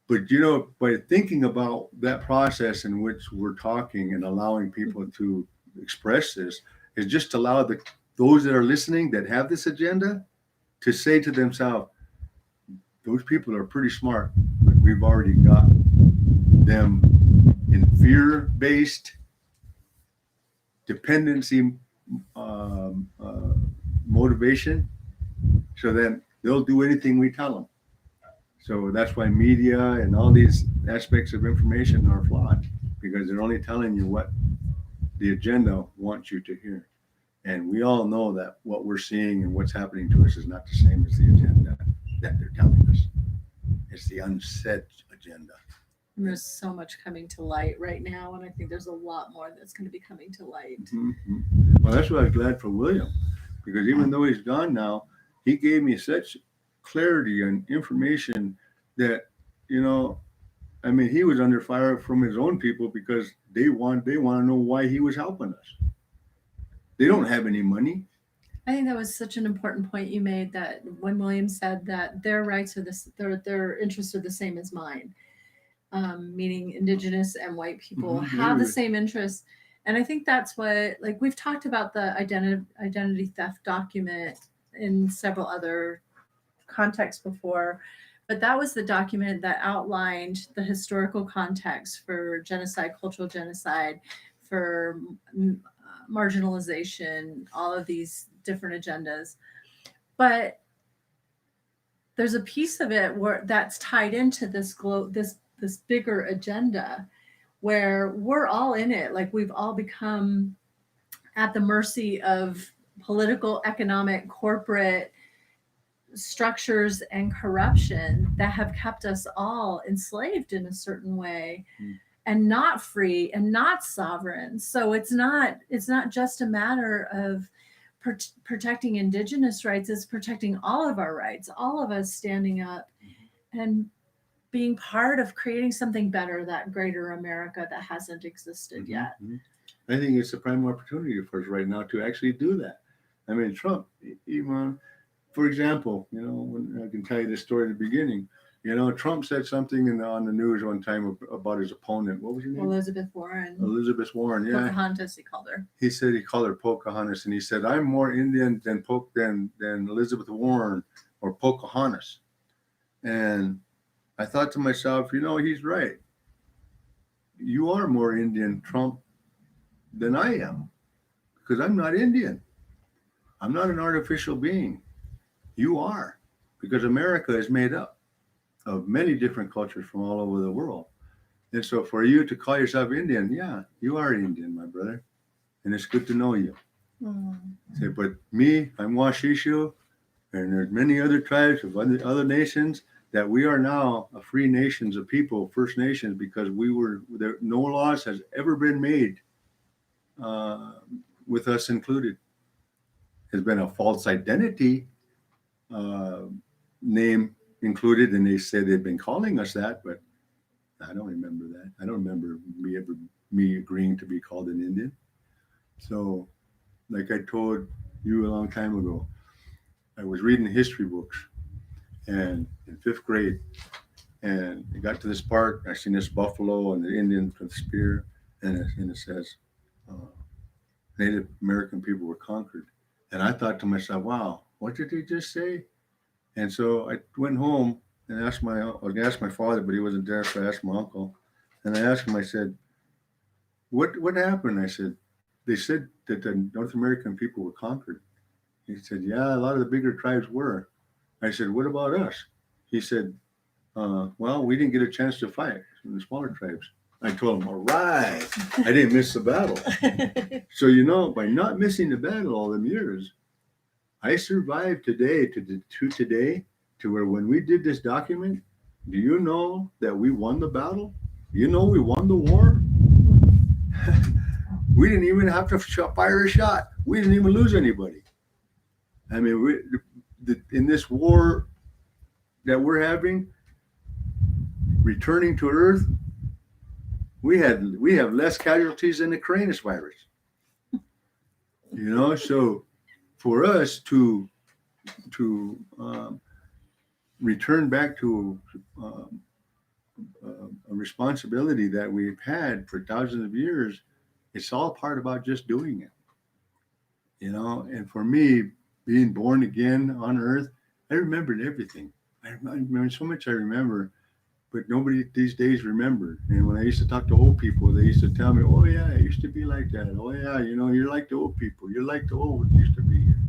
But by thinking about that process in which we're talking and allowing people to express this, is just allow those that are listening that have this agenda to say to themselves, those people are pretty smart, but we've already got them in fear-based dependency motivation, so then they'll do anything we tell them. So that's why media and all these aspects of information are flawed, because they're only telling you what the agenda wants you to hear. And we all know that what we're seeing and what's happening to us is not the same as the agenda that they're telling us. It's the unsaid agenda. And there's so much coming to light right now, and I think there's a lot more that's going to be coming to light. Mm-hmm. Well, that's why I was glad for William, because even though he's gone now, he gave me such clarity and information that, he was under fire from his own people because they want to know why he was helping us. They don't have any money. I think that was such an important point you made, that when William said that their rights are their interests are the same as mine, meaning Indigenous and white people have the same interests. And I think that's what, like, we've talked about the identity theft document in several other contexts before, but that was the document that outlined the historical context for genocide, cultural genocide, for marginalization, all of these different agendas. But there's a piece of it where that's tied into this bigger agenda, where we're all in it. Like, we've all become at the mercy of political, economic, corporate structures and corruption that have kept us all enslaved in a certain way. And not free and not sovereign. So it's not just a matter of protecting Indigenous rights. It's protecting all of our rights, all of us standing up and being part of creating something better, that greater America that hasn't existed yet. I think it's a prime opportunity for us right now to actually do that. I mean, Trump, even, for example, when I can tell you this story at the beginning. Trump said something on the news one time about his opponent. What was her name? Elizabeth Warren. Elizabeth Warren, yeah. Pocahontas, he called her. He called her Pocahontas, and he said, "I'm more Indian than Elizabeth Warren or Pocahontas." And I thought to myself, he's right. You are more Indian, Trump, than I am, because I'm not Indian. I'm not an artificial being. You are, because America is made up of many different cultures from all over the world. And so for you to call yourself Indian, yeah, you are Indian, my brother. And it's good to know you. Say, but me, I'm Washishu, and there's many other tribes of other nations that we are now a free nations of people, First Nations, because no laws has ever been made with us included. There's been a false identity name included, and they say they've been calling us that, but I don't remember that. I don't remember me agreeing to be called an Indian. So, like I told you a long time ago, I was reading history books, and in fifth grade, and I got to this part. I seen this buffalo and the Indian with the spear, and it says uh, Native American people were conquered. And I thought to myself, wow, what did they just say? And so I went home and asked I was gonna ask my father, but he wasn't there, so I asked my uncle. And I asked him, I said, what happened? I said, they said that the North American people were conquered. He said, yeah, a lot of the bigger tribes were. I said, what about us? He said, well, we didn't get a chance to fight in the smaller tribes. I told him, all right, I didn't miss the battle. So, by not missing the battle all them years, I survived today to today to where when we did this document, do you know that we won the battle? You know we won the war? We didn't even have to fire a shot. We didn't even lose anybody. I mean, in this war that we're having, returning to Earth, we have less casualties than the coronavirus. So for us to return back to a responsibility that we've had for thousands of years, it's all part about just doing it. And for me, being born again on Earth, I remembered everything. I remember so much I remember, but nobody these days remembered. And when I used to talk to old people, they used to tell me, oh yeah, it used to be like that. Oh yeah, you're like the old people. You're like the old used to be here.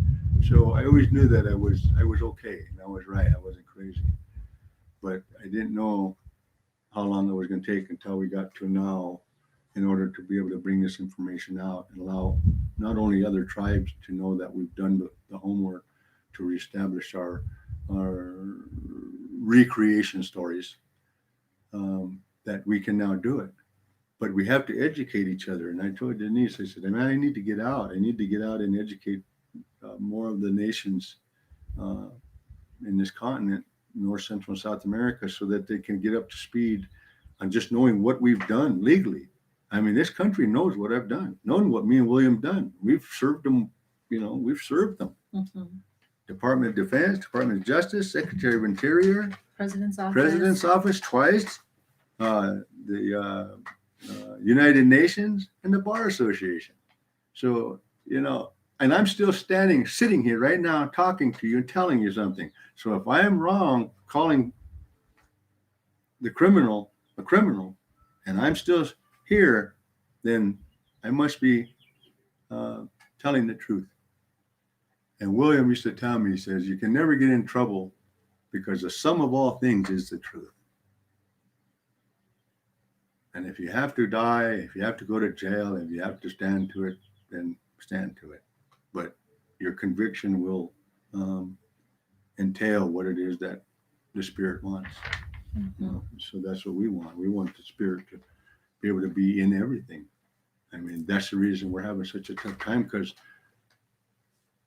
So I always knew that I was okay and I was right. I wasn't crazy. But I didn't know how long it was going to take until we got to now in order to be able to bring this information out and allow not only other tribes to know that we've done the homework to reestablish our recreation stories, that we can now do it. But we have to educate each other. And I told Denise, I said, man, I need to get out. I need to get out and educate more of the nations in this continent, North, Central, and South America, so that they can get up to speed on just knowing what we've done legally. I mean, this country knows what I've done, knowing what me and William done. We've served them, we've served them. Mm-hmm. Department of Defense, Department of Justice, Secretary of Interior, President's Office twice, the United Nations, and the Bar Association. So, and I'm still sitting here right now, talking to you and telling you something. So if I am wrong calling the criminal a criminal, and I'm still here, then I must be telling the truth. And William used to tell me, he says, you can never get in trouble because the sum of all things is the truth. And if you have to die, if you have to go to jail, if you have to stand to it, then stand to it. But your conviction will entail what it is that the Spirit wants. Mm-hmm. So that's what we want. We want the Spirit to be able to be in everything. I mean, that's the reason we're having such a tough time, because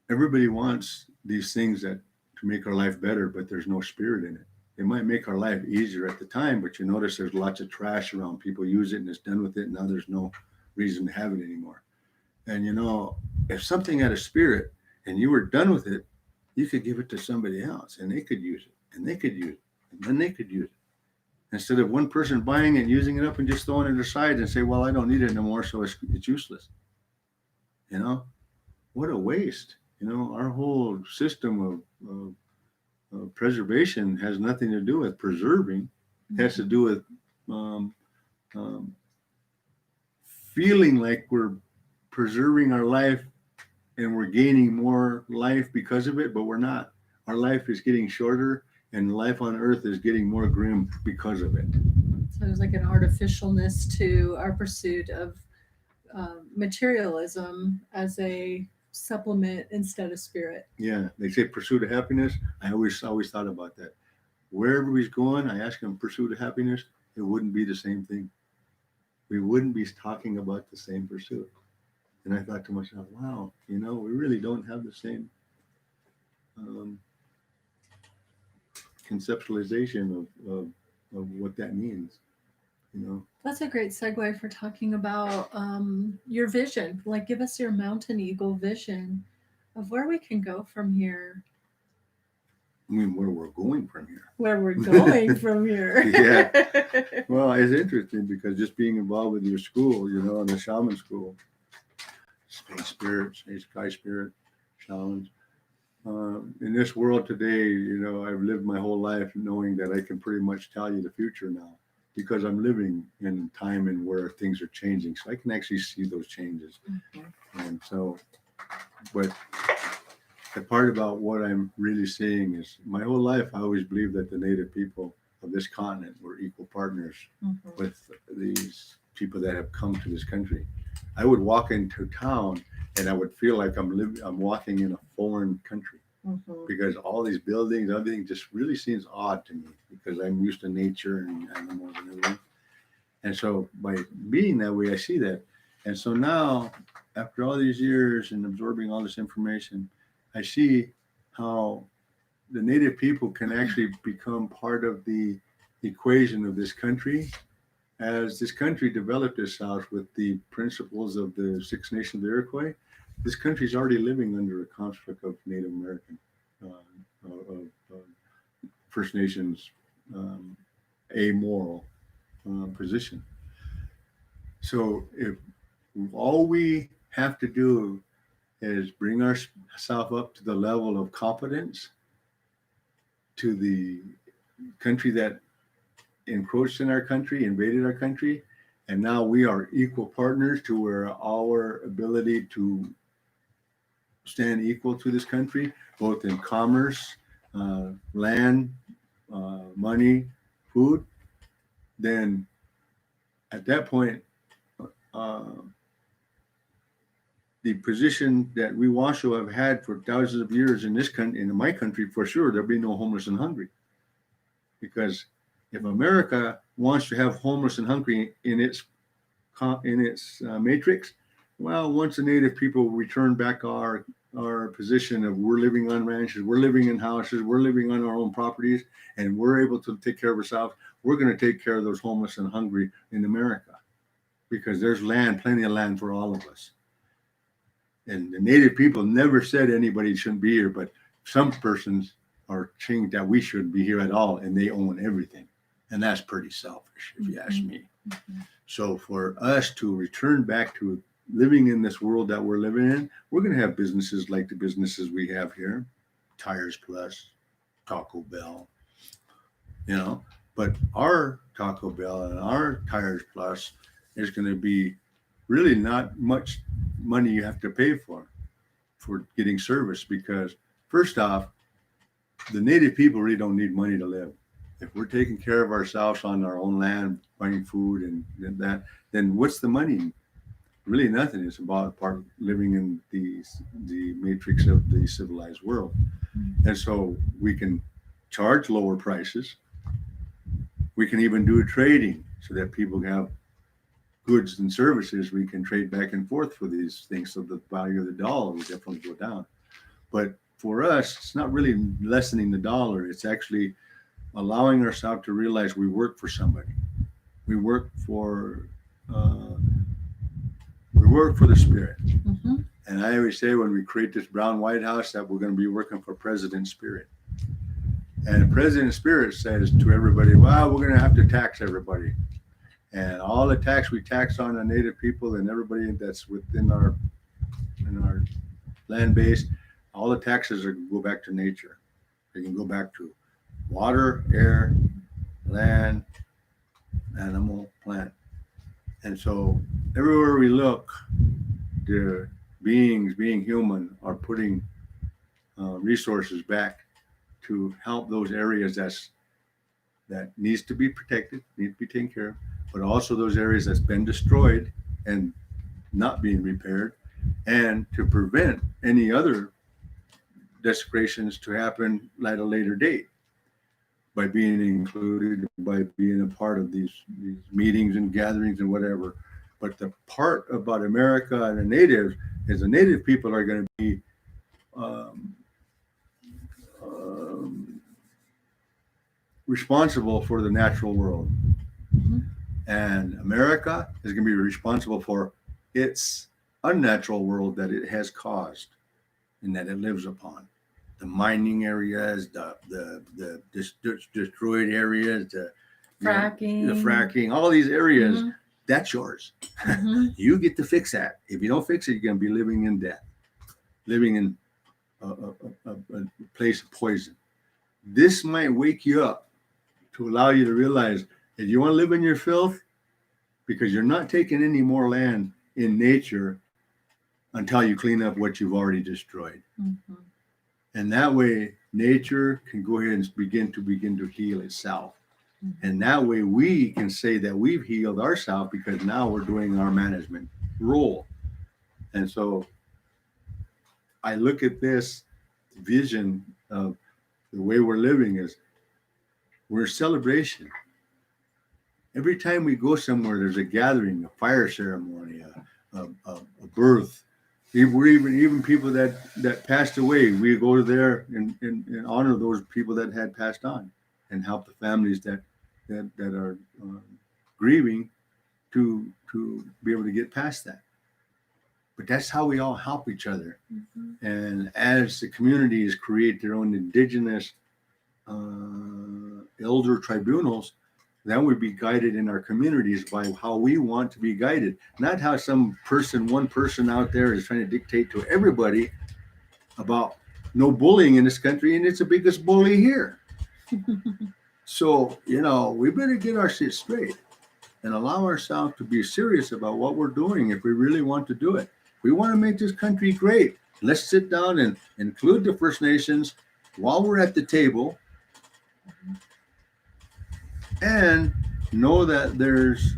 everybody wants these things that to make our life better, but there's no Spirit in it. It might make our life easier at the time, but you notice there's lots of trash around. People use it and it's done with it. And now there's no reason to have it anymore. And if something had a spirit and you were done with it, you could give it to somebody else and they could use it and they could use it and then they could use it. Instead of one person buying it, using it up and just throwing it aside and say, well, I don't need it no more, so it's useless. What a waste. Our whole system of preservation has nothing to do with preserving. It has to do with feeling like we're preserving our life and we're gaining more life because of it, but we're not. Our life is getting shorter and life on Earth is getting more grim because of it. So there's like an artificialness to our pursuit of materialism as a supplement instead of spirit. Yeah, they say pursuit of happiness. I always thought about that. Wherever he's going, I ask him pursuit of happiness, it wouldn't be the same thing. We wouldn't be talking about the same pursuit. And I thought to myself, wow, we really don't have the same conceptualization of what that means. you know. That's a great segue for talking about your vision. Like, give us your Mountain Eagle vision of where we can go from here. I mean, where we're going from here. Where we're going from here. Yeah. Well, it's interesting because just being involved with your school, you know, in the shaman school, space spirits, sky spirit, shamans. In this world today, you know, I've lived my whole life knowing that I can pretty much tell you the future now because I'm living in a time and where things are changing. So I can actually see those changes. And so, but the part about what I'm really seeing is my whole life, I always believed that the native people of this continent were equal partners with these people that have come to this country. I would walk into town and I would feel like I'm walking in a foreign country because all these buildings, everything just really seems odd to me because I'm used to nature and animals and everything. And so by being that way, I see that. And so now, after all these years and absorbing all this information, I see how the native people can actually become part of the equation of this country. As this country developed itself with the principles of the Six Nations of the Iroquois, this country is already living under a construct of Native American, First Nations, amoral position. So if all we have to do is bring ourselves up to the level of competence to the country that encroached in our country, invaded our country, and now we are equal partners to where our ability to stand equal to this country, both in commerce, land, money, food, then at that point, the position that we Washoe have had for thousands of years in this country, in my country, for sure, there'll be no homeless and hungry. Because if America wants to have homeless and hungry in its matrix, well, once the native people return back our position of we're living on ranches, we're living in houses, we're living on our own properties, and we're able to take care of ourselves, we're going to take care of those homeless and hungry in America because there's land, plenty of land for all of us. And the native people never said anybody shouldn't be here, but some persons are saying that we shouldn't be here at all, and they own everything. And that's pretty selfish, if you ask me. So for us to return back to living in this world that we're living in, we're going to have businesses like the businesses we have here, Tires Plus, Taco Bell, you know, but our Taco Bell and our Tires Plus is going to be really not much money you have to pay for getting service because first off, the native people really don't need money to live. If we're taking care of ourselves on our own land, buying food and that, then what's the money? Really nothing. It's about part living in the matrix of the civilized world. And so we can charge lower prices. We can even do trading so that people have goods and services we can trade back and forth for these things. So the value of the dollar will definitely go down. But for us, it's not really lessening the dollar. It's actually allowing ourselves to realize we work for somebody. We work for the spirit. And I always say when we create this brown White House that we're going to be working for President Spirit. And President Spirit says to everybody, well, we're going to have to tax everybody. And all the tax we tax on the native people and everybody that's within our land base, all the taxes are go back to nature. They can go back to water, air, land, animal, plant. And so everywhere we look, the beings being human are putting resources back to help those areas that needs to be protected, need to be taken care of, but also those areas that's been destroyed and not being repaired, and to prevent any other desecrations to happen at a later date by being included, by being a part of these meetings and gatherings and whatever. But the part about America and the natives is the native people are going to be responsible for the natural world. And America is going to be responsible for its unnatural world that it has caused and that it lives upon. The mining areas, the destroyed areas, Fracking. the fracking, all these areas, Mhm. that's yours. Mhm. You get to fix that. If you don't fix it, you're going to be living in death, living in a place of poison. This might wake you up to allow you to realize that you want to live in your filth because you're not taking any more land in nature until you clean up what you've already destroyed. Mhm. And that way, nature can go ahead and begin to heal itself. Mhm. And that way, we can say that we've healed ourselves because now we're doing our management role. And so, I look at this vision of the way we're living is we're a celebration. Every time we go somewhere, there's a gathering, a fire ceremony, a birth. Even people that passed away, we go there and honor those people that had passed on, and help the families that are grieving to be able to get past that. But that's how we all help each other. Mhm. And as the communities create their own indigenous elder tribunals, then we'd be guided in our communities by how we want to be guided, not how one person out there is trying to dictate to everybody about no bullying in this country, and it's the biggest bully here. So, we better get our shit straight and allow ourselves to be serious about what we're doing if we really want to do it. We want to make this country great. Let's sit down and include the First Nations while we're at the table and know that there's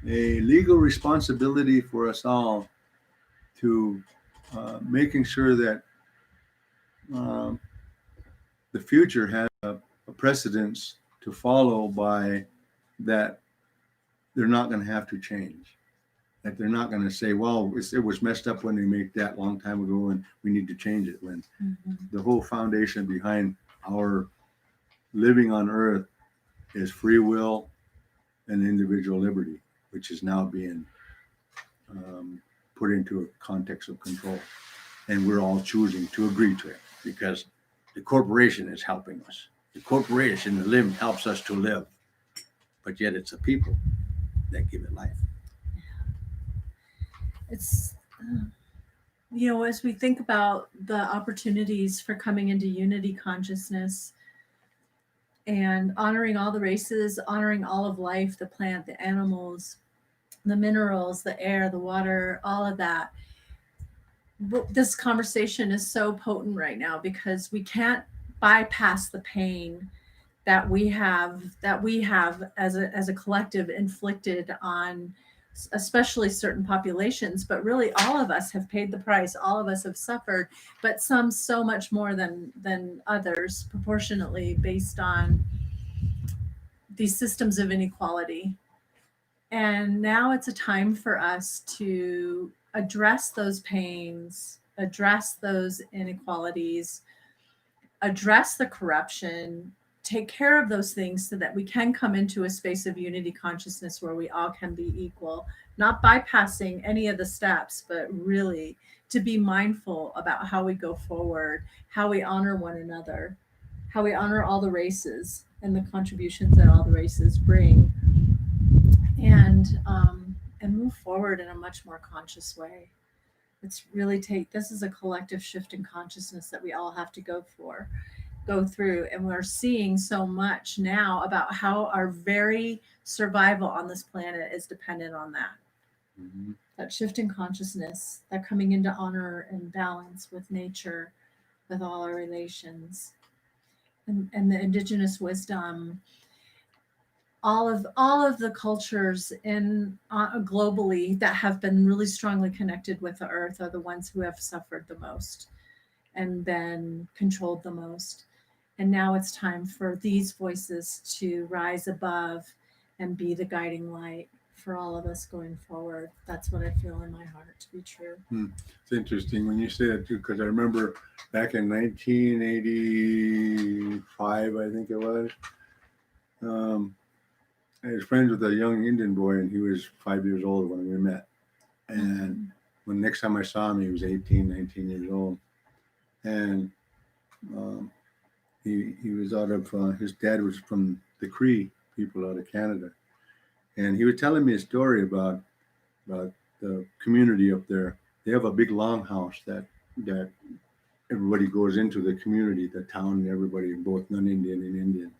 a legal responsibility for us all to making sure that the future has a precedence to follow by that they're not going to have to change. That they're not going to say, well, it was messed up when they made that long time ago and we need to change it. When the whole foundation behind our living on earth is free will and individual liberty, which is now being put into a context of control. And we're all choosing to agree to it because the corporation is helping us. The corporation helps us to live, but yet it's the people that give it life. It's as we think about the opportunities for coming into unity consciousness and honoring all the races, honoring all of life, the plant, the animals, the minerals, the air, the water, all of that. This conversation is so potent right now because we can't bypass the pain that we have as a collective inflicted on especially certain populations, but really all of us have paid the price. All of us have suffered, but some so much more than others proportionately based on these systems of inequality. And now it's a time for us to address those pains, address those inequalities, address the corruption, take care of those things so that we can come into a space of unity consciousness where we all can be equal, not bypassing any of the steps, but really to be mindful about how we go forward, how we honor one another, how we honor all the races and the contributions that all the races bring, and move forward in a much more conscious way. This is a collective shift in consciousness that we all have to go through, and we're seeing so much now about how our very survival on this planet is dependent on that. Mm-hmm. That shift in consciousness, that coming into honor and balance with nature, with all our relations, and the indigenous wisdom. All of the cultures in globally that have been really strongly connected with the earth are the ones who have suffered the most and been controlled the most. And now it's time for these voices to rise above and be the guiding light for all of us going forward. That's what I feel in my heart to be true. It's interesting when you say that too, because I remember back in 1985, I think it was, I was friends with a young Indian boy, and he was 5 years old when we met. And when next time I saw him, he was 18, 19 years old. And um, he was out of, his dad was from the Cree people out of Canada. And he was telling me a story about the community up there. They have a big longhouse that everybody goes into the community, the town, everybody, both non-Indian and Indian.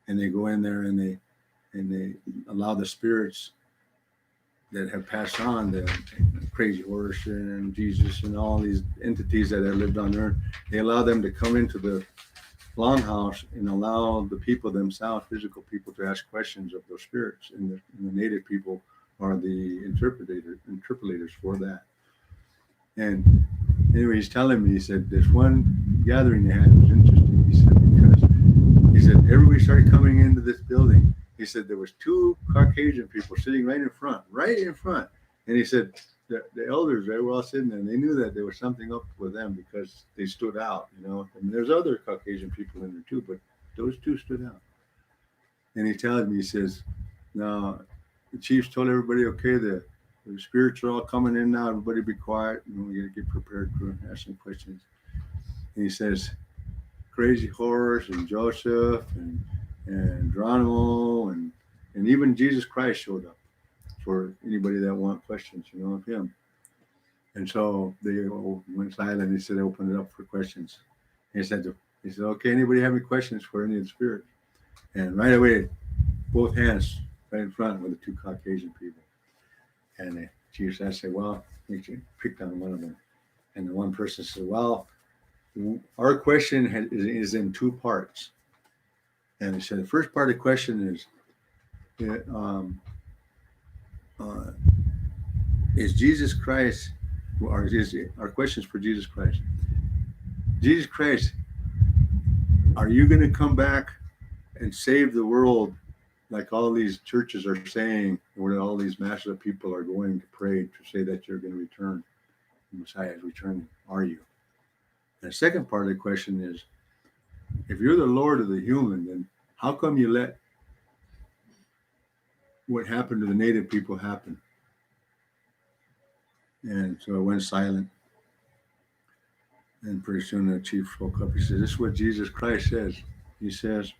And they go in there and they allow the spirits that have passed on, the crazy horse and Jesus and all these entities that have lived on earth, they allow them to come into the longhouse and allow the people themselves, physical people, to ask questions of those spirits. And the native people are the interpreters for that. And anyway, he's telling me, he said, this one gathering they had was interesting. He said, because he said, everybody started coming into this building. He said, there was two Caucasian people sitting right in front. And he said, the elders, they were all sitting there, and they knew that there was something up with them because they stood out, you know. And there's other Caucasian people in there too, but those two stood out. And he tells me, he says, now, the chiefs told everybody, okay, the spirits are all coming in now. Everybody be quiet. And we got to get prepared for asking questions. And he says, Crazy Horse and Joseph and Geronimo and even Jesus Christ showed up for anybody that want questions, you know, of him. And so they went silent. He said, open it up for questions. And he said, okay, anybody have any questions for any of the spirits? And right away, both hands right in front with the two Caucasian people. And the chief said, well, he picked on one of them. And the one person said, well, our question is in two parts. And he said, the first part of the question is Jesus Christ, or is our questions for Jesus Christ. Jesus Christ, are you going to come back and save the world like all these churches are saying, where all these masses of people are going to pray to say that you're going to return? The Messiah is returning. Are you? And the second part of the question is, if you're the Lord of the human, then how come you let what happened to the native people happen? And so I went silent. And pretty soon the chief spoke up. He said, this is what Jesus Christ says. He says,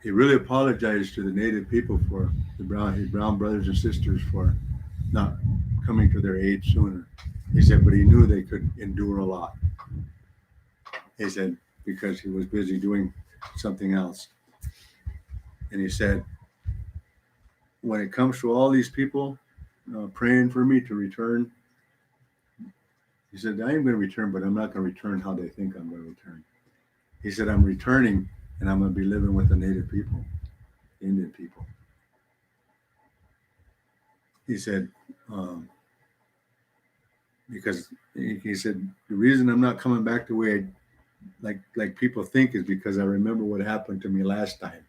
he really apologized to the native people for his brown brothers and sisters for not coming to their aid sooner. He said, but he knew they could endure a lot. He said, because he was busy doing something else. And he said, when it comes to all these people praying for me to return, he said, I am going to return, but I'm not going to return how they think I'm going to return. He said, I'm returning and I'm going to be living with the native people, Indian people. He said, because he said, the reason I'm not coming back the way like people think is because I remember what happened to me last time.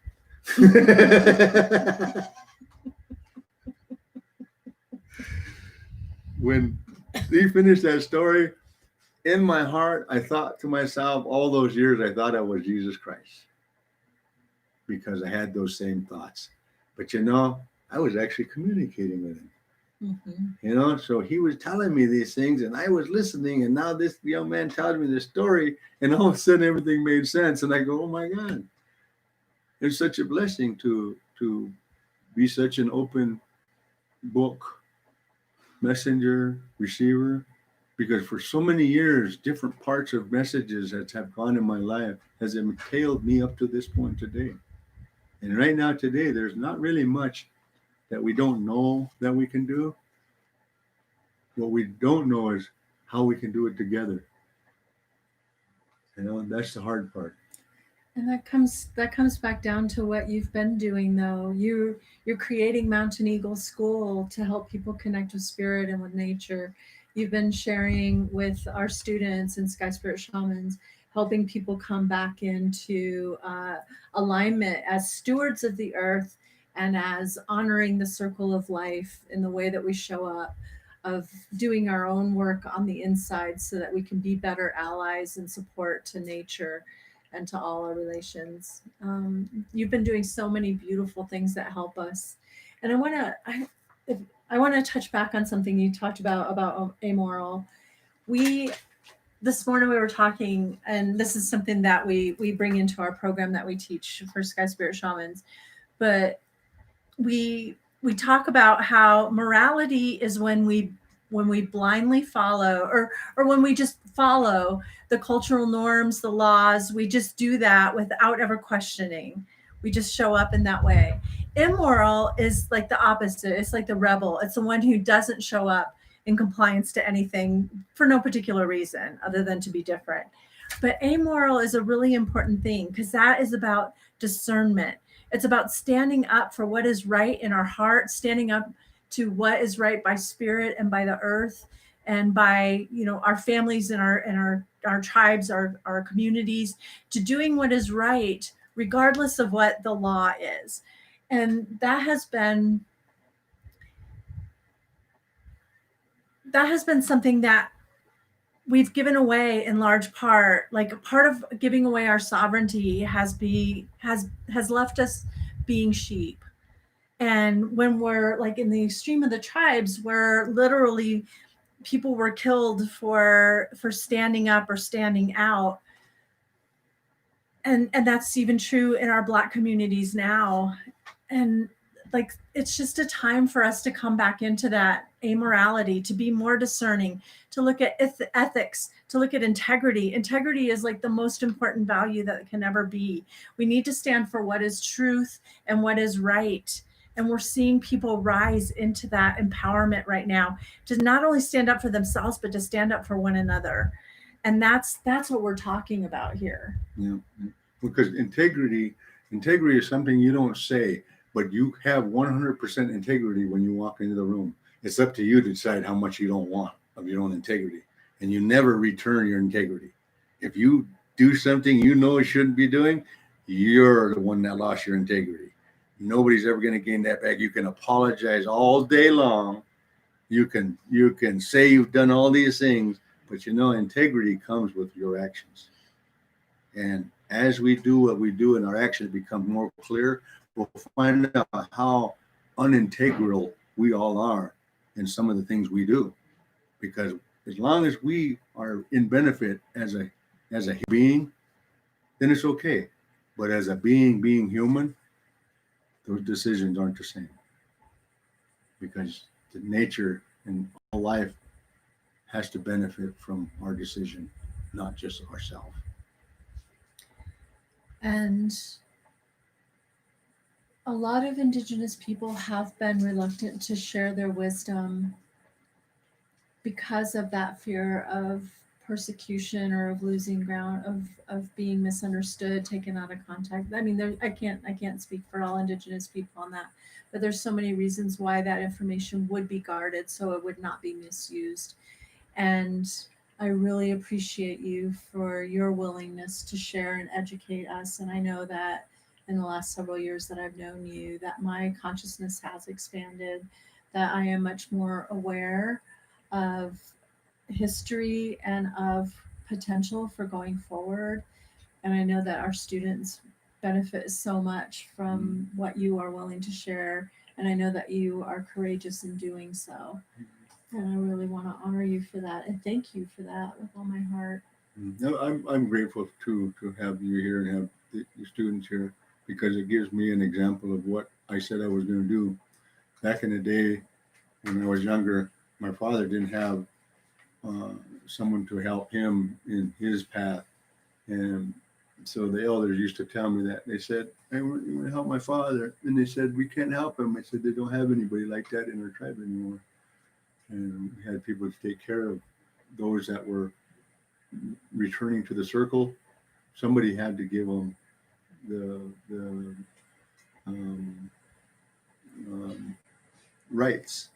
When he finished that story, in my heart, I thought to myself, all those years, I thought I was Jesus Christ because I had those same thoughts. But you know, I was actually communicating with him. Mm-hmm. You know, so he was telling me these things and I was listening. And now this young man tells me this story, and all of a sudden everything made sense. And I go, oh my God, it's such a blessing to be such an open book messenger, receiver, because for so many years, different parts of messages that have gone in my life has entailed me up to this point today. And right now today, there's not really much that we don't know that we can do. What we don't know is how we can do it together. You know, that's the hard part. And that comes back down to what you've been doing, though. You're creating Mountain Eagle School to help people connect with spirit and with nature. You've been sharing with our students and Sky Spirit Shamans, helping people come back into alignment as stewards of the earth and as honoring the circle of life in the way that we show up, of doing our own work on the inside so that we can be better allies and support to nature. and to all our relations. You've been doing so many beautiful things that help us, and I want to touch back on something you talked about amoral. We This morning we were talking, and this is something that we bring into our program that we teach for Sky Spirit Shamans, but we talk about how morality is when we blindly follow, or when we just follow the cultural norms, the laws. We just do that without ever questioning. We just show up in that way. Immoral is like the opposite. It's like the rebel. It's the one who doesn't show up in compliance to anything for no particular reason other than to be different. But amoral is a really important thing because that is about discernment. It's about standing up for what is right in our heart, standing up to what is right by spirit and by the earth and by, our families and our tribes, our communities, to doing what is right regardless of what the law is. And that has been something that we've given away in large part. Like a part of giving away our sovereignty has left us being sheep. And when we're like in the extreme of the tribes, where literally people were killed for standing up or standing out, and that's even true in our Black communities now. And like, it's just a time for us to come back into that amorality, to be more discerning, to look at ethics, to look at integrity. Integrity is like the most important value that can ever be. We need to stand for what is truth and what is right. And we're seeing people rise into that empowerment right now, to not only stand up for themselves, but to stand up for one another. And that's what we're talking about here. Yeah, because integrity is something you don't say, but you have 100% integrity when you walk into the room. It's up to you to decide how much you don't want of your own integrity, and you never return your integrity. If you do something you shouldn't be doing, you're the one that lost your integrity. Nobody's ever going to gain that back. You can apologize all day long. You can say you've done all these things, but integrity comes with your actions. And as we do what we do and our actions become more clear, we'll find out how unintegral we all are in some of the things we do. Because as long as we are in benefit as a being, then it's okay. But as a being human, those decisions aren't the same. Because the nature and all life has to benefit from our decision, not just ourselves. And a lot of Indigenous people have been reluctant to share their wisdom because of that fear of persecution or of losing ground, of being misunderstood, taken out of context. I mean, I can't speak for all Indigenous people on that, but there's so many reasons why that information would be guarded so it would not be misused. And I really appreciate you for your willingness to share and educate us. And I know that in the last several years that I've known you, that my consciousness has expanded, that I am much more aware of history and of potential for going forward. And I know that our students benefit so much from what you are willing to share. And I know that you are courageous in doing so. And I really want to honor you for that and thank you for that with all my heart. No, I'm grateful to have you here and have the students here, because it gives me an example of what I said I was going to do. Back in the day when I was younger, my father didn't have someone to help him in his path. And so the elders used to tell me that. They said, "Hey, you want to help my father?" And they said, "We can't help him." I said, "They don't have anybody like that in our tribe anymore." And we had people to take care of those that were returning to the circle. Somebody had to give them the rights.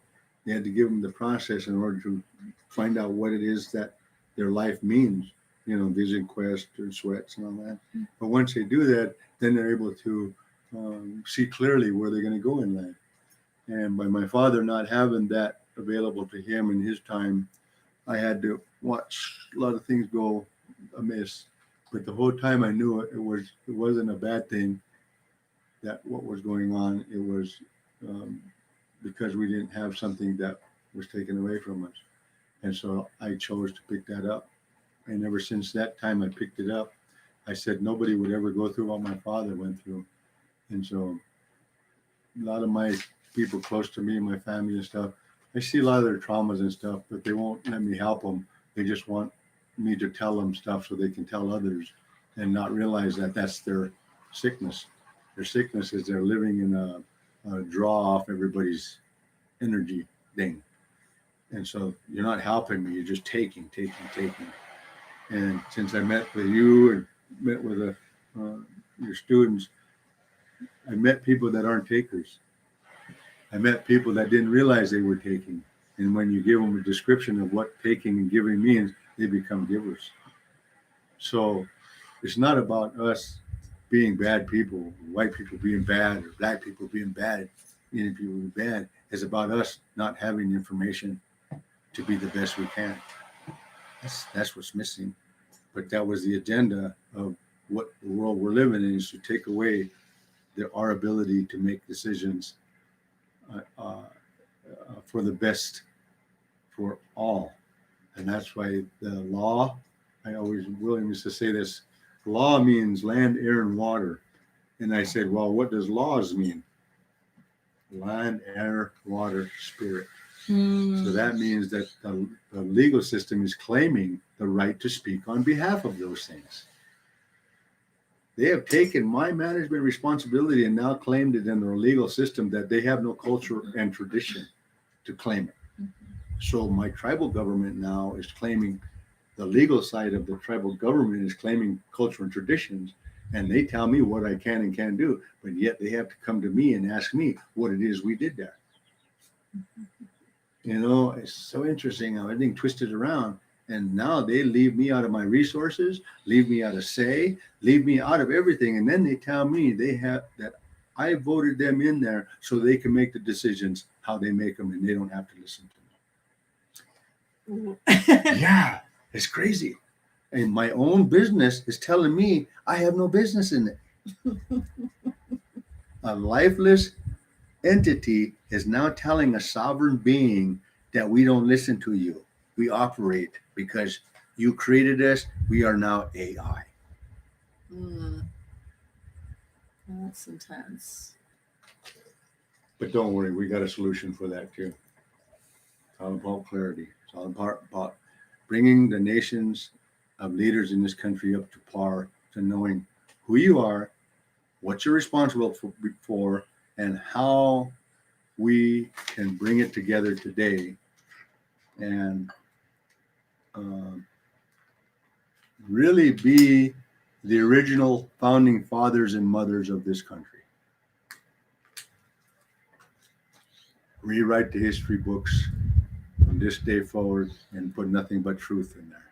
They had to give them the process in order to find out what it is that their life means, vision quest or sweats and all that. But once they do that, then they're able to see clearly where they're going to go in life. And by my father not having that available to him in his time, I had to watch a lot of things go amiss. But the whole time I knew it wasn't a bad thing that what was going on. It was um, because we didn't have something that was taken away from us. And so I chose to pick that up. And ever since that time I picked it up, I said nobody would ever go through what my father went through. And so a lot of my people close to me, my family and stuff, I see a lot of their traumas and stuff, but they won't let me help them. They just want me to tell them stuff so they can tell others and not realize that that's their sickness. Their sickness is they're living in a draw off everybody's energy thing. And so you're not helping me, you're just taking. And since I met with you and met with your students, I met people that aren't takers. I met people that didn't realize they were taking. And when you give them a description of what taking and giving means, they become givers. So it's not about us being bad people, white people being bad, or black people being bad, Indian people being bad. It's about us not having the information to be the best we can. That's what's missing. But that was the agenda of what the world we're living in, is to take away our ability to make decisions for the best for all. And that's why the law, I always willingness to say this, law means land, air, and water. And I said, well, what does laws mean? Land, air, water, spirit. So that means that the legal system is claiming the right to speak on behalf of those things. They have taken my management responsibility and now claimed it in their legal system that they have no culture and tradition to claim it. So my tribal government now is claiming, the legal side of the tribal government is claiming culture and traditions, and they tell me what I can and can't do, but yet they have to come to me and ask me what it is we did there. You know, it's so interesting how everything twisted around. And now they leave me out of my resources, leave me out of say, leave me out of everything. And then they tell me they have that I voted them in there so they can make the decisions how they make them, and they don't have to listen to me. Yeah, it's crazy. And my own business is telling me I have no business in it. A lifeless entity is now telling a sovereign being that we don't listen to you. We operate because you created us. We are now AI. That's intense. But don't worry, we got a solution for that too. It's all about clarity. It's all about bringing the nations of leaders in this country up to par to knowing who you are, what you're responsible for, and how we can bring it together today and really be the original founding fathers and mothers of this country. Rewrite the history books from this day forward and put nothing but truth in there.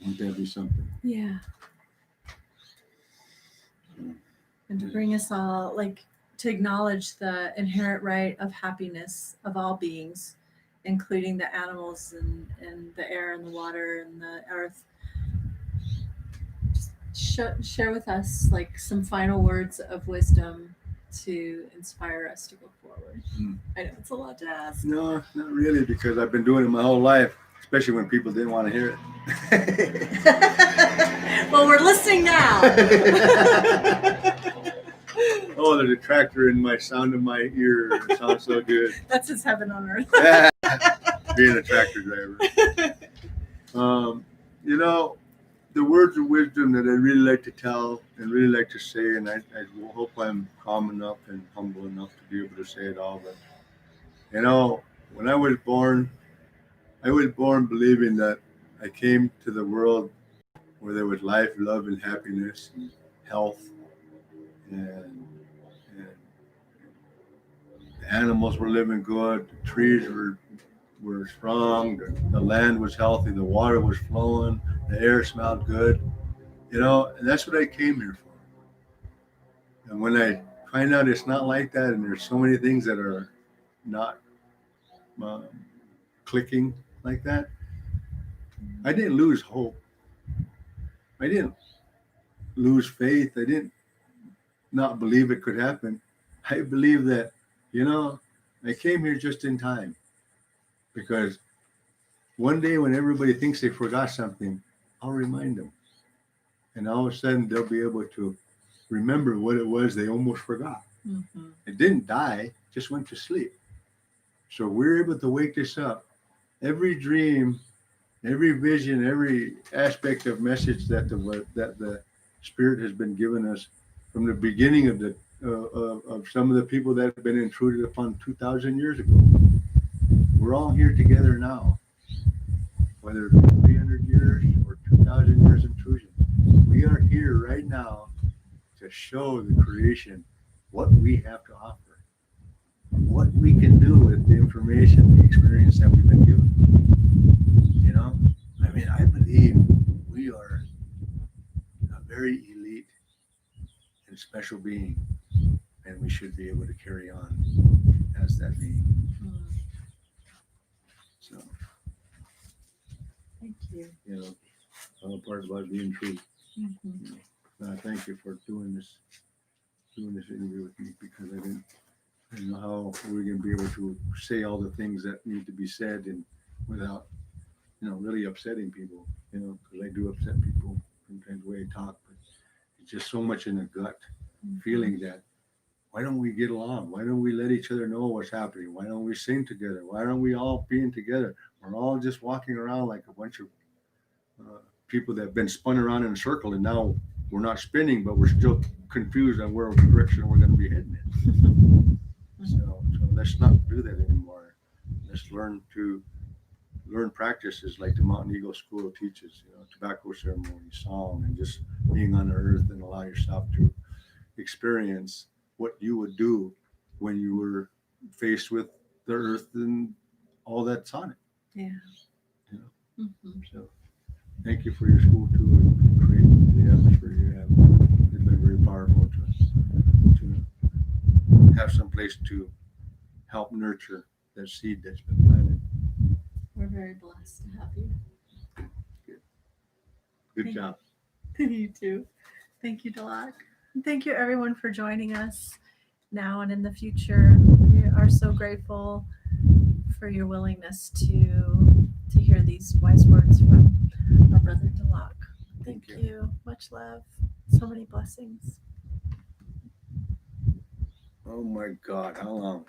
Wouldn't that be something? Yeah. And to bring us all, like, to acknowledge the inherent right of happiness of all beings, including the animals and the air and the water and the earth. Just share with us, like, some final words of wisdom to inspire us to go forward. I know it's a lot to ask. No, not really, because I've been doing it my whole life, especially when people didn't want to hear it. Well, we're listening now. Oh, there's a tractor in my sound of my ear. It sounds so good. That's his heaven on earth. Being a tractor driver. You know, the words of wisdom that I really like to tell and really like to say, and I hope I'm calm enough and humble enough to be able to say it all. But, you know, when I was born believing that I came to the world where there was life, love, and happiness, and health, and the animals were living good, the trees were strong, the land was healthy, the water was flowing, the air smelled good, you know, and that's what I came here for. And when I find out it's not like that, and there's so many things that are not clicking like that, I didn't lose hope. I didn't lose faith. I didn't not believe it could happen. I believe that, I came here just in time, because one day when everybody thinks they forgot something, I'll remind them. And all of a sudden they'll be able to remember what it was they almost forgot. Mm-hmm. It didn't die, just went to sleep. So we're able to wake this up. Every dream, every vision, every aspect of message that the Spirit has been given us from the beginning of the of some of the people that have been intruded upon 2,000 years ago. We're all here together now, whether it's 300 years or 2,000 years intrusion. We are here right now to show the creation what we have to offer, what we can do with the information, the experience that we've been given. I mean, I believe we are a very elite and special being, and we should be able to carry on as that being. So, Thank you. all part about being true. Mm-hmm. Thank you for doing this interview with me, because I didn't know how we're going to be able to say all the things that need to be said, and without really upsetting people, because I do upset people sometimes the way I talk, but it's just so much in the gut feeling that, why don't we get along? Why don't we let each other know what's happening? Why don't we sing together? Why aren't we all being together? We're all just walking around like a bunch of people that have been spun around in a circle, and now we're not spinning, but we're still confused on where direction we're going to be heading in. So let's not do that anymore. Let's learn practices like the Mountain Eagle School teaches, tobacco ceremony, song, and just being on the earth, and allow yourself to experience what you would do when you were faced with the earth and all that's on it. Yeah. Mm-hmm. So thank you for your school too, and creating the atmosphere you have. It's been very powerful to have some place to help nurture that seed that's been planted. We're very blessed to have you. Good job. You too. Thank you, Delak. Thank you, everyone, for joining us now and in the future. We are so grateful for your willingness to hear these wise words from our brother Delak. Thank you. Much love. So many blessings. Oh my God, how long?